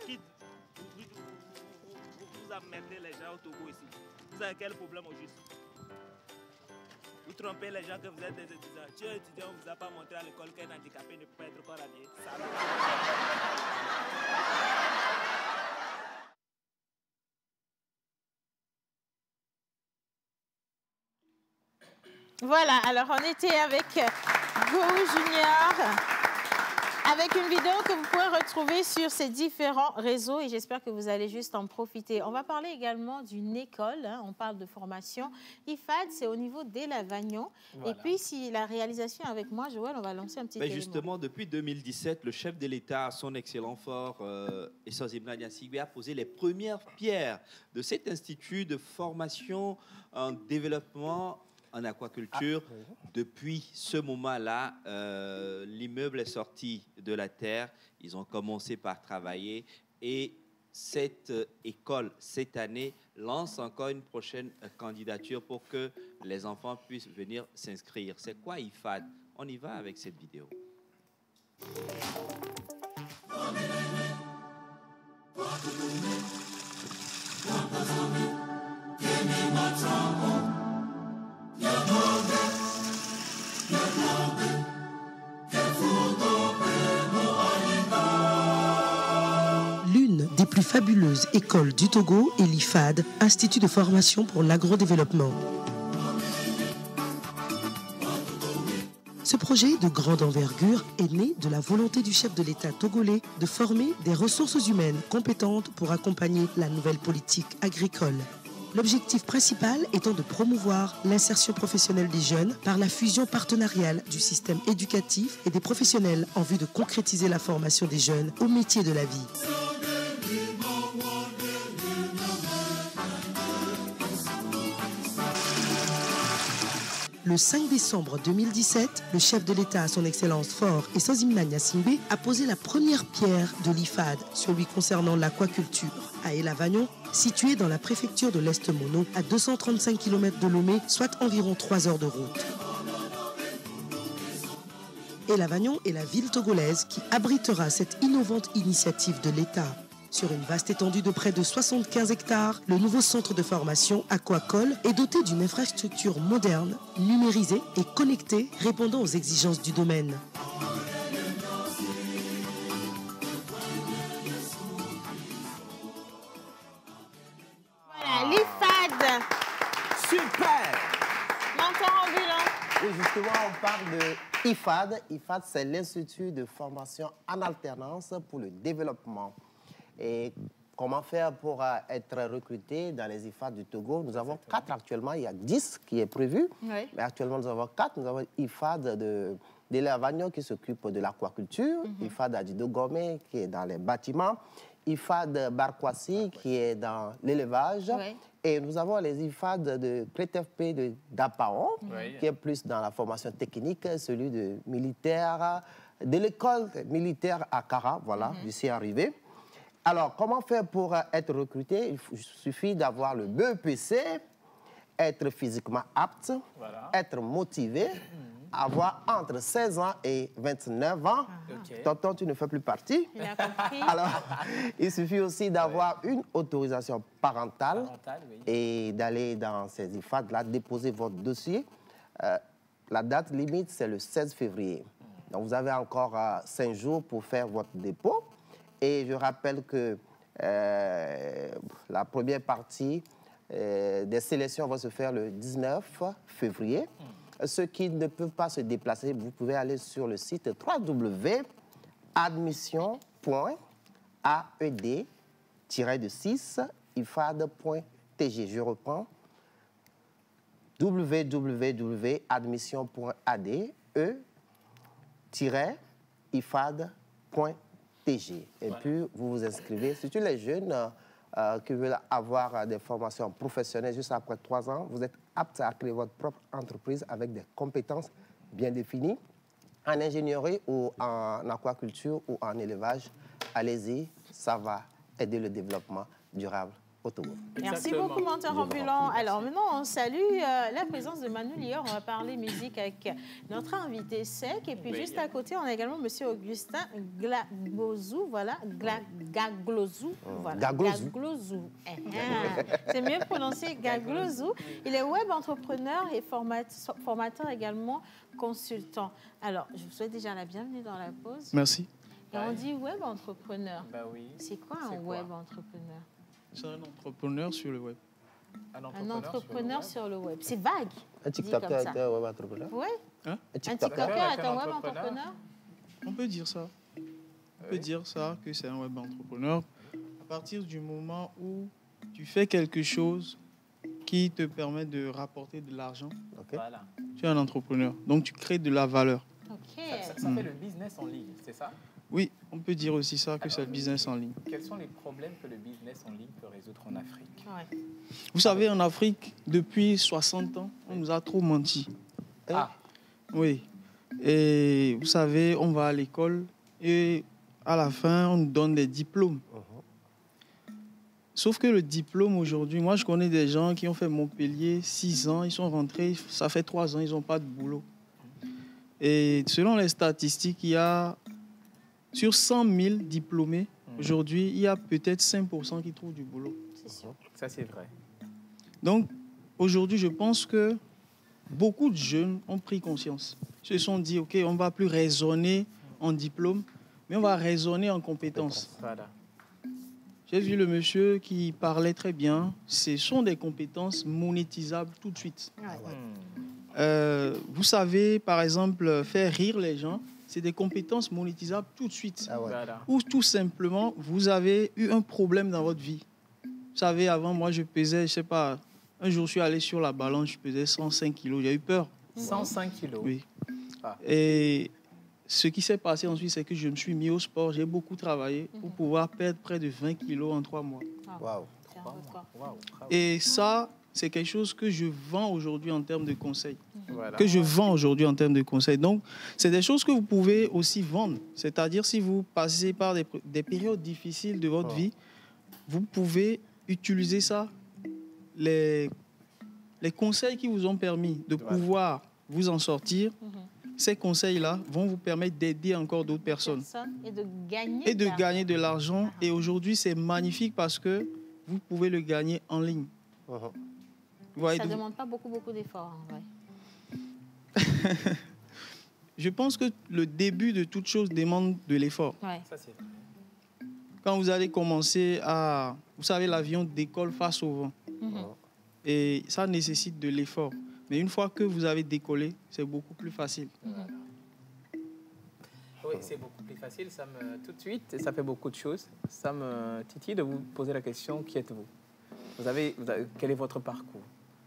Quitte. Vous emmerdez les gens au Togo ici. Vous avez quel problème au juste? Vous trompez les gens que vous êtes des étudiants. Tu es étudiant, on ne vous a pas montré à l'école qu'un handicapé ne peut pas être encore habillé. Voilà, alors on était avec Go Junior, avec une vidéo que vous pouvez retrouver sur ces différents réseaux et j'espère que vous allez juste en profiter. On va parler également d'une école, on parle de formation. IFAD, c'est au niveau d'Elavagnon. Voilà. Et puis, si la réalisation est avec moi, Joël, on va lancer un petit élément. Justement, depuis 2017, le chef de l'État, son excellent fort, Essazimna Niasigbe, a posé les premières pierres de cet institut de formation en développement en aquaculture. Depuis ce moment-là, l'immeuble est sorti de la terre. Ils ont commencé par travailler et cette école, cette année, lance encore une prochaine candidature pour que les enfants puissent venir s'inscrire. C'est quoi IFAD? On y va avec cette vidéo. L'une des plus fabuleuses écoles du Togo est l'IFAD, Institut de formation pour l'agrodéveloppement. Ce projet de grande envergure est né de la volonté du chef de l'État togolais de former des ressources humaines compétentes pour accompagner la nouvelle politique agricole. L'objectif principal étant de promouvoir l'insertion professionnelle des jeunes par la fusion partenariale du système éducatif et des professionnels en vue de concrétiser la formation des jeunes au métier de la vie. Le 5 décembre 2017, le chef de l'État, son Excellence Fort Essazimna Niasigbe, a posé la première pierre de l'IFAD, celui concernant l'aquaculture, à Elavagnon, situé dans la préfecture de l'Est-Mono, à 235 km de Lomé, soit environ 3 heures de route. et Lavagnon est la ville togolaise qui abritera cette innovante initiative de l'État. Sur une vaste étendue de près de 75 hectares, le nouveau centre de formation Aquacol est doté d'une infrastructure moderne, numérisée et connectée, répondant aux exigences du domaine. Voilà, l'IFAD. Super. Mentor ambulant. Oui, justement, on parle de IFAD. IFAD, c'est l'Institut de formation en alternance pour le développement. Et comment faire pour être recruté dans les IFAD du Togo? Nous avons 4 actuellement, il y a 10 qui est prévu. Oui. Mais actuellement, nous avons 4. Nous avons IFAD de Lavagnon qui s'occupe de l'aquaculture, IFAD Adido Gomé qui est dans les bâtiments, IFAD Barkwasi qui est dans l'élevage. Oui. Et nous avons les IFAD de CRETFP d'Apaon, qui est plus dans la formation technique, celui de militaire, de l'école militaire à Kara, voilà, j'y suis arrivé. Alors, comment faire pour être recruté? Il suffit d'avoir le BEPC, être physiquement apte, être motivé, avoir entre 16 ans et 29 ans. Tonton, tu ne fais plus partie. Il a compris. Alors, il suffit aussi d'avoir une autorisation parentale et d'aller dans ces IFAD-là, déposer votre dossier. La date limite, c'est le 16 février. Donc, vous avez encore 5 jours pour faire votre dépôt. Et je rappelle que la première partie des sélections va se faire le 19 février. Ceux qui ne peuvent pas se déplacer, vous pouvez aller sur le site www.admission.aed-ifad.tg. Je reprends. www.admission.ade-ifad.tg. Et puis, vous vous inscrivez. Surtout les jeunes qui veulent avoir des formations professionnelles juste après 3 ans, vous êtes apte à créer votre propre entreprise avec des compétences bien définies en ingénierie ou en aquaculture ou en élevage. Allez-y, ça va aider le développement durable au Togo. Merci beaucoup, mentor ambulant. Alors maintenant, on salue la présence de Manu Lior. On va parler musique avec notre invité Sec. Et puis juste à côté, on a également M. Augustin Gaglozou. Voilà, Gaglozou. Voilà. Gaglozou. C'est mieux prononcé Gaglozou. Il est web entrepreneur et formateur également, consultant. Alors, je vous souhaite déjà la bienvenue dans la pause. Merci. Et on dit web entrepreneur. Bah oui. C'est quoi un web entrepreneur? C'est un entrepreneur sur le web. Un entrepreneur sur le web. C'est vague. Un TikToker est un web entrepreneur? Oui. Hein? Un TikToker est un web entrepreneur? On peut dire ça. On peut dire ça, que c'est un web entrepreneur. À partir du moment où tu fais quelque chose qui te permet de rapporter de l'argent, voilà. Tu es un entrepreneur. Donc, tu crées de la valeur. Ça fait le business en ligne, c'est ça? Oui, on peut dire aussi ça, que c'est le business en ligne. Quels sont les problèmes que le business en ligne peut résoudre en Afrique? Vous savez, en Afrique, depuis 60 ans, on nous a trop menti. Ah. Oui. Et vous savez, on va à l'école et à la fin, on nous donne des diplômes. Sauf que le diplôme aujourd'hui, moi je connais des gens qui ont fait Montpellier 6 ans, ils sont rentrés, ça fait 3 ans, ils n'ont pas de boulot. Et selon les statistiques, il y a sur 100 000 diplômés, aujourd'hui, il y a peut-être 5% qui trouvent du boulot. C'est sûr. Ça, c'est vrai. Donc, aujourd'hui, je pense que beaucoup de jeunes ont pris conscience. Ils se sont dit, OK, on ne va plus raisonner en diplôme, mais on va raisonner en compétences. Voilà. J'ai vu le monsieur qui parlait très bien. Ce sont des compétences monétisables tout de suite. Vous savez, par exemple, faire rire les gens, c'est des compétences monétisables tout de suite. Voilà. Ou tout simplement, vous avez eu un problème dans votre vie. Vous savez, avant, moi, je pesais, je ne sais pas, un jour, je suis allé sur la balance, je pesais 105 kilos. J'ai eu peur. 105 kilos? Oui. Et ce qui s'est passé ensuite, c'est que je me suis mis au sport. J'ai beaucoup travaillé pour pouvoir perdre près de 20 kilos en 3 mois. Waouh. Et ça, c'est quelque chose que je vends aujourd'hui en termes de conseils. Voilà. Que je vends aujourd'hui en termes de conseils. Donc, c'est des choses que vous pouvez aussi vendre. C'est-à-dire, si vous passez par des périodes difficiles de votre vie, vous pouvez utiliser ça, les conseils qui vous ont permis de pouvoir vous en sortir, ces conseils-là vont vous permettre d'aider encore d'autres personnes. Et de gagner. Et de gagner de l'argent. Et aujourd'hui, c'est magnifique parce que vous pouvez le gagner en ligne. Ça ne demande pas beaucoup d'efforts, en vrai. Je pense que le début de toute chose demande de l'effort. Ouais. Quand vous allez commencer à... Vous savez, l'avion décolle face au vent. Et ça nécessite de l'effort. Mais une fois que vous avez décollé, c'est beaucoup plus facile. Oui, c'est beaucoup plus facile. Tout de suite, ça fait beaucoup de choses. Ça me titille de vous poser la question, qui êtes-vous? Quel est votre parcours?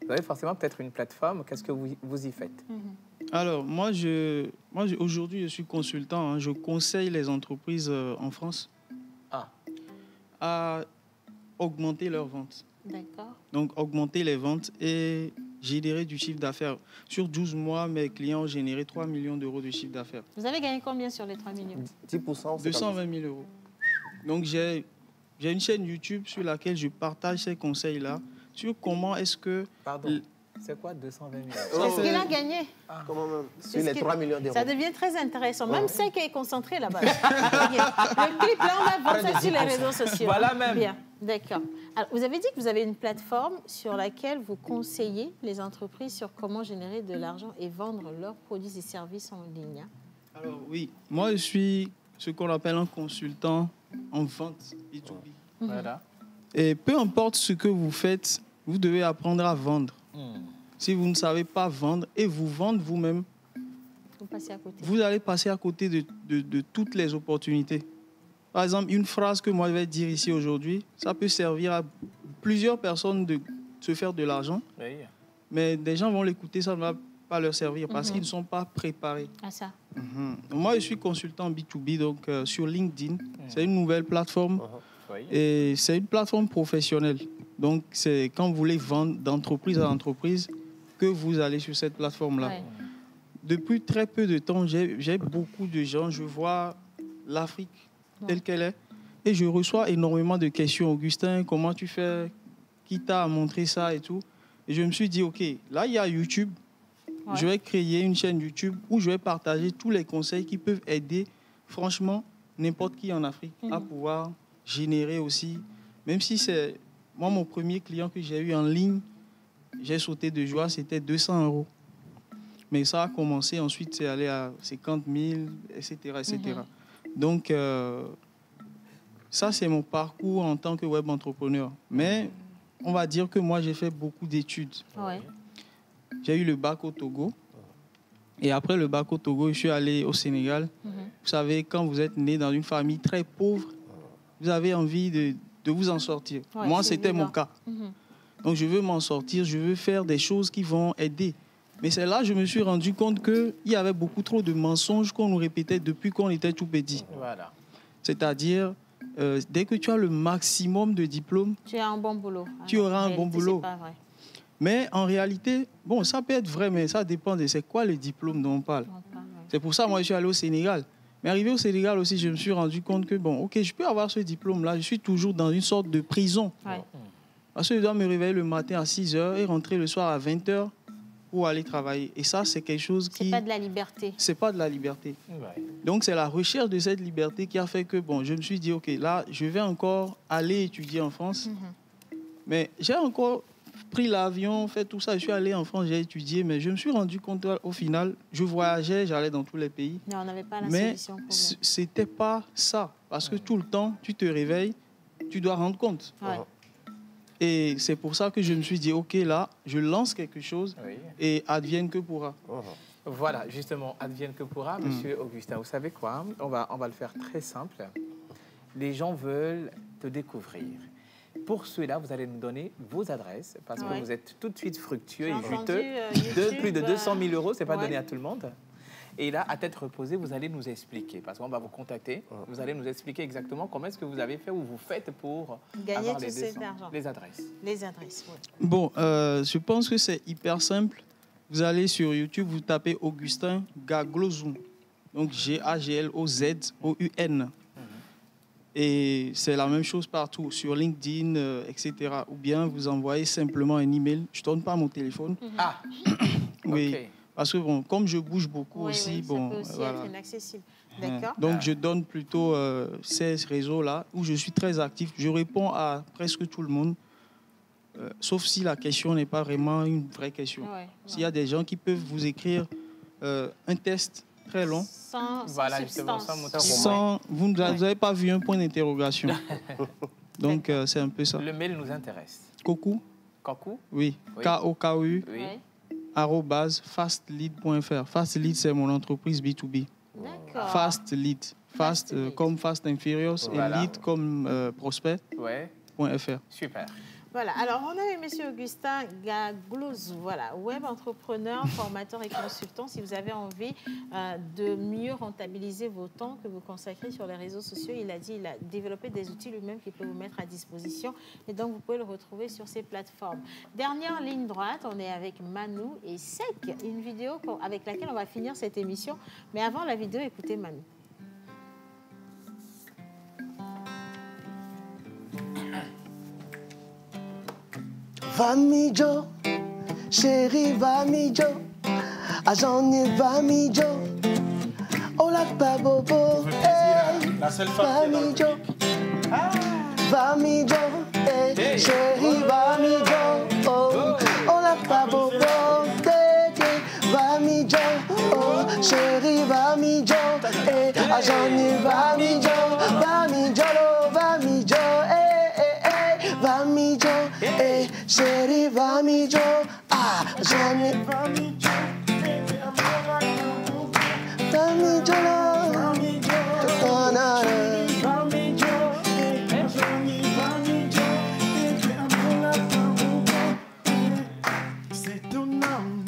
Vous avez forcément peut-être une plateforme. Qu'est-ce que vous y faites? Alors, moi aujourd'hui, je suis consultant. Hein. Je conseille les entreprises en France à augmenter leurs ventes. D'accord. Donc, augmenter les ventes et générer du chiffre d'affaires. Sur 12 mois, mes clients ont généré 3 millions d'euros de chiffre d'affaires. Vous avez gagné combien sur les 3 millions? 10%. 220 000 euros. Donc, j'ai une chaîne YouTube sur laquelle je partage ces conseils-là sur comment est-ce que... Pardon, c'est quoi 220 000 euros? C'est ce qu'il a gagné. Comment même? Sur les 3 millions d'euros. Ça devient très intéressant. Même celle qui est concentrée là-bas. Le clip, là, on va voir ça sur les réseaux sociaux. Voilà même. Bien, d'accord. Alors, vous avez dit que vous avez une plateforme sur laquelle vous conseillez les entreprises sur comment générer de l'argent et vendre leurs produits et services en ligne. Alors oui, moi je suis ce qu'on appelle un consultant en vente B2B. Voilà. Et peu importe ce que vous faites, vous devez apprendre à vendre. Si vous ne savez pas vendre et vous vendre vous-même, vous allez passer à côté de toutes les opportunités. Par exemple, une phrase que moi je vais dire ici aujourd'hui, ça peut servir à plusieurs personnes de se faire de l'argent. Oui. Mais des gens vont l'écouter, ça ne va pas leur servir parce qu'ils ne sont pas préparés. À ça. Moi, je suis consultant B2B, donc sur LinkedIn. C'est une nouvelle plateforme. Et c'est une plateforme professionnelle. Donc, c'est quand vous voulez vendre d'entreprise à entreprise que vous allez sur cette plateforme-là. Ouais. Depuis très peu de temps, j'ai beaucoup de gens. Je vois l'Afrique telle qu'elle est. Et je reçois énormément de questions. Augustin, comment tu fais? Qui t'a montré ça et tout? Et je me suis dit, OK, là, il y a YouTube. Ouais. Je vais créer une chaîne YouTube où je vais partager tous les conseils qui peuvent aider, franchement, n'importe qui en Afrique à pouvoir générer aussi. Même si c'est... Moi, mon premier client que j'ai eu en ligne, j'ai sauté de joie, c'était 200 euros. Mais ça a commencé, ensuite, c'est allé à 50 000, etc. etc. Donc, ça, c'est mon parcours en tant que web entrepreneur. Mais on va dire que moi, j'ai fait beaucoup d'études. Ouais. J'ai eu le bac au Togo. Et après le bac au Togo, je suis allé au Sénégal. Vous savez, quand vous êtes né dans une famille très pauvre, vous avez envie de vous en sortir. Ouais, moi, c'était mon cas. Donc, je veux m'en sortir, je veux faire des choses qui vont aider. Mais c'est là que je me suis rendu compte qu'il y avait beaucoup trop de mensonges qu'on nous répétait depuis qu'on était tout petit. Voilà. C'est-à-dire, dès que tu as le maximum de diplômes, tu as un bon boulot. Tu auras un bon boulot. C'est pas vrai. Mais en réalité, bon, ça peut être vrai, mais ça dépend de c'est quoi le diplôme dont on parle. C'est pour ça, moi, je suis allé au Sénégal. Mais arrivé au Sénégal aussi, je me suis rendu compte que, bon, OK, je peux avoir ce diplôme-là, je suis toujours dans une sorte de prison. Ouais. Parce que je dois me réveiller le matin à 6 h et rentrer le soir à 20 h pour aller travailler. Et ça, c'est quelque chose qui... C'est pas de la liberté. C'est pas de la liberté. Ouais. Donc, c'est la recherche de cette liberté qui a fait que, bon, je me suis dit, OK, là, je vais encore aller étudier en France. Mais j'ai encore pris l'avion, fait tout ça. Je suis allé en France, j'ai étudié, mais je me suis rendu compte, au final, je voyageais, j'allais dans tous les pays. Mais on n'avait pas la solution. Mais c'était pas ça. Parce que tout le temps, tu te réveilles, tu dois rendre compte. Ouais. Et c'est pour ça que je me suis dit, OK, là, je lance quelque chose et advienne que pourra. Voilà, justement, advienne que pourra, Monsieur Augustin. Vous savez quoi? On va le faire très simple. Les gens veulent te découvrir. Pour cela, vous allez nous donner vos adresses parce que vous êtes tout de suite fructueux et juteux. De plus de 200 000 euros, ce n'est pas donné à tout le monde. Et là, à tête reposée, vous allez nous expliquer, parce qu'on va vous contacter, vous allez nous expliquer exactement comment est-ce que vous avez fait ou vous faites pour gagner avoir tout cet argent. Les adresses. Les adresses, oui. Bon, je pense que c'est hyper simple. Vous allez sur YouTube, vous tapez Augustin Gaglozoun. Donc Gaglozoun. Et c'est la même chose partout, sur LinkedIn, etc. Ou bien vous envoyez simplement un email. Je ne donne pas mon téléphone. Ah, oui. Okay. Parce que bon, comme je bouge beaucoup aussi, ça peut aussi être inaccessible. D'accord. Donc je donne plutôt ces réseaux-là où je suis très actif. Je réponds à presque tout le monde, sauf si la question n'est pas vraiment une vraie question. S'il y a des gens qui peuvent vous écrire un test très long, vous n'avez pas vu un point d'interrogation. Donc c'est un peu ça. Le mail nous intéresse. Kokou. Kokou. Oui. K-O-K-U. @fastlead.fr. Fastlead, c'est mon entreprise B2B. D'accord. Fastlead. Fast comme Fast and Furious et lead comme prospect.fr. Super. Voilà, alors on a eu M. Augustin Gaglouz, voilà, web entrepreneur, formateur et consultant. Si vous avez envie de mieux rentabiliser vos temps que vous consacrez sur les réseaux sociaux, il a dit il a développé des outils lui-même qu'il peut vous mettre à disposition. Et donc, vous pouvez le retrouver sur ces plateformes. Dernière ligne droite, on est avec Manu et Sek, une vidéo avec laquelle on va finir cette émission. Mais avant la vidéo, écoutez Manu. Vamijo, chérie Vamijo, Ajani Vamijo, Ola Pabobo, Vamijo, Vamijo, chérie Vamijo, Ola Pabobo, Vamijo, chérie Vamijo, Ajani Vamijo, Vamijo, Vamijo, Vamijo, chérie Vamijo, Ajani Vamijo, Vamijo, c'est ton âme,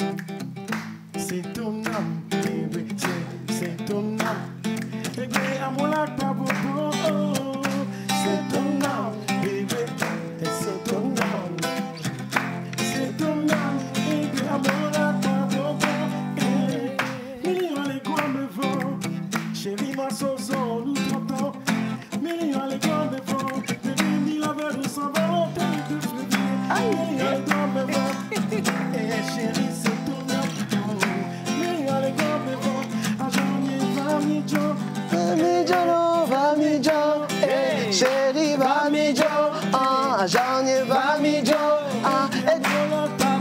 c'est ton âme, bébé, c'est ton âme. Bébé, amour la tabobo, c'est ton âme, bébé, c'est ton âme, c'est ton âme, bébé, amour la tabobo. Millions les grands me vont, chérie ma soso, nous trottons. Millions les grands me vont, bébé, ni la verre ou sans volonté de fleurir. Millions les grands me vont. Chérie, c'est ton amour. Millions les grands me vont. Ajani Vamijo, Vamijo, Vamijo, chérie Vamijo, Ajani Vamijo,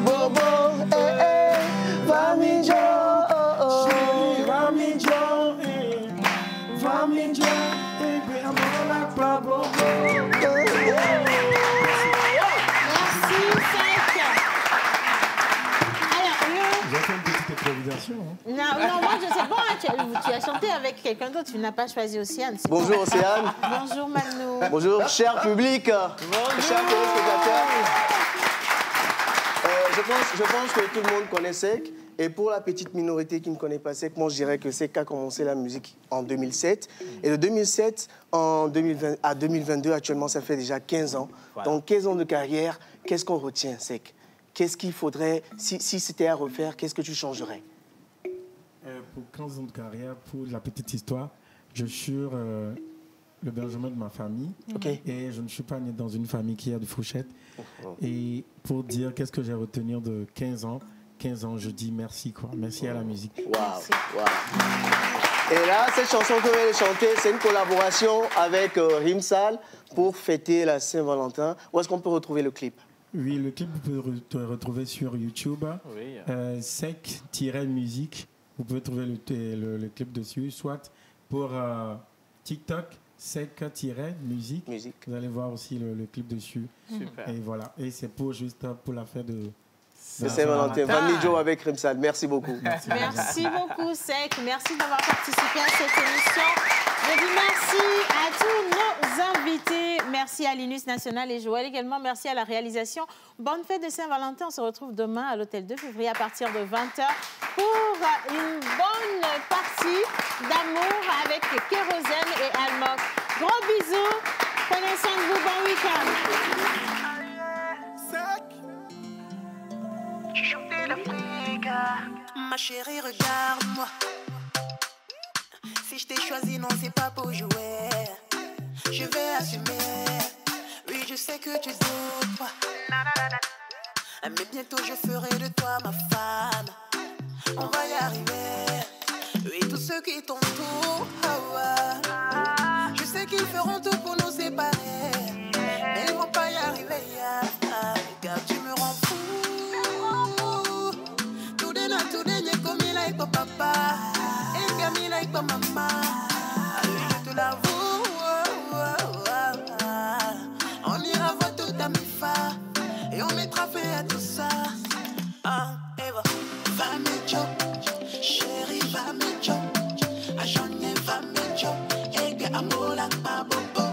Bobo, Vamijo, chérie Vamijo, Vamijo, bébé, amour la Bobo. Non, moi je sais pas, tu as chanté avec quelqu'un d'autre, tu n'as pas choisi Océane. Bonjour Océane. Bonjour Manu. Bonjour cher public. Bonjour. Chers téléspectateurs. Je pense que tout le monde connaît Sek. Et pour la petite minorité qui ne connaît pas Sek, moi je dirais que Sek a commencé la musique en 2007. Et de 2007 à 2022, actuellement, ça fait déjà 15 ans. Voilà. Donc 15 ans de carrière, qu'est-ce qu'on retient Sek? Qu'est-ce qu'il faudrait, si c'était à refaire, qu'est-ce que tu changerais? Pour 15 ans de carrière, pour la petite histoire, je suis le Benjamin de ma famille. Okay. Et je ne suis pas né dans une famille qui a de fourchettes. Et pour dire qu'est-ce que j'ai retenu de 15 ans, je dis merci, quoi. Merci à la musique. Wow. Et là, cette chanson que vous allez chanter, c'est une collaboration avec Rimsal pour fêter la Saint-Valentin. Où est-ce qu'on peut retrouver le clip? Oui, le clip, vous pouvez le retrouver sur YouTube. Oui. Sek-musique. Vous pouvez trouver le clip dessus, soit pour TikTok, Sek-musique. Vous allez voir aussi le clip dessus. Super. Et voilà. Et c'est juste pour la fête de Saint-Valentin. Vamijo avec Rimsal. Merci beaucoup. Merci beaucoup, Sek. Merci d'avoir participé à cette émission. Je dis merci à tous nos invités. Merci à l'Inus National et Joël également. Merci à la réalisation. Bonne fête de Saint-Valentin. On se retrouve demain à l'hôtel 2 février à partir de 20h pour une bonne partie d'amour avec Kérosène et Almok. Gros bisous. Prenez soin de vous. Bon week-end. Chanter l'Afrique. Ma chérie, regarde-moi. Si je t'ai choisi, non, c'est pas pour jouer. Je vais assumer. Oui, je sais que tu doutes pas. Mais bientôt, je ferai de toi ma femme. on va y arriver. Oui, tous ceux qui t'entourent, je sais qu'ils feront tout pour nous séparer, mais ils vont pas y arriver, car tu me rends fou. Tout de là, comme il a avec papa, et comme il a avec maman, je te l'avoue, on ira voir toute ta mifa, et on mettra fin à tout ça. Eva, va me chop, chérie, va me chop, a journée va me chop, et que amour la ma bobo.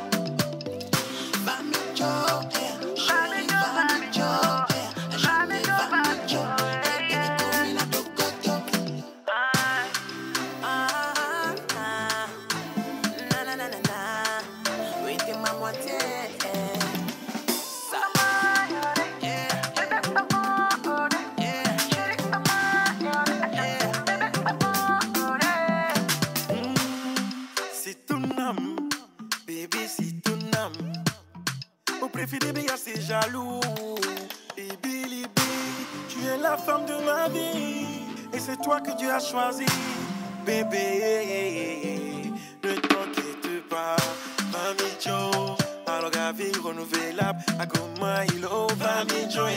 Va me chop, chérie, va me chop, a journée va me chop, et que comme il a tout coto. Na, oui, t'es ma moitié. Préféré bien c'est jaloux. Et Billy B, tu es la femme de ma vie, et c'est toi que Dieu a choisi. Bébé, ne t'inquiète pas, Mami Joe. Alors la vie renouvelable, à comment il va mi Joe.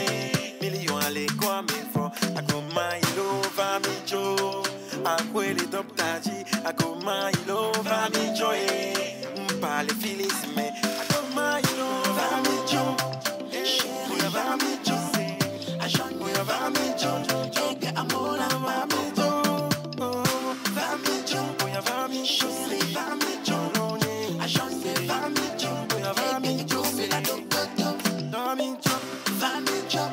Millions à l'école, mais fort, à comment il va mi Joe. À quoi les doptaji, à comment il va mi Joe. Pas les filis, mais à comment il va mi Joe. Chérie, va mi Joe. À Jean, va mi Joe. Et que amour, va mi Joe. Va mi Joe. Va mi Chérie, va mi Joe. À Jean, va mi Joe. Va mi Joe. C'est la docoto. Va mi Joe. Va mi Joe.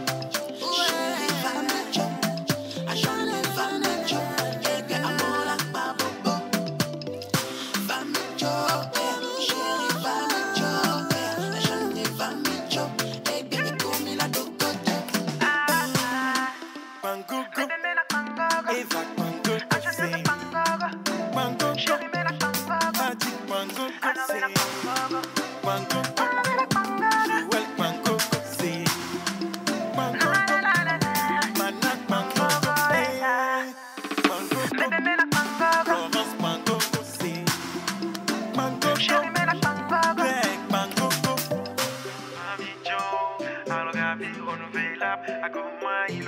Chérie, va mi Joe. À Jean, va mi Joe. Et que amour, va bobo. Va mi Joe. Chérie, va mi Joe. À Jean, va mi Joe. Et que comme il a docoto. Bangogo. Eva Bangogo. Bangogo. Magic Bangogo. Bangogo. Joel Bangogo. Bangogo. Manak Bangogo. Bangogo. Florence Bangogo. Bangogo. Greg Bangogo. Mami Joe, alors la vie renouvelable, à comment il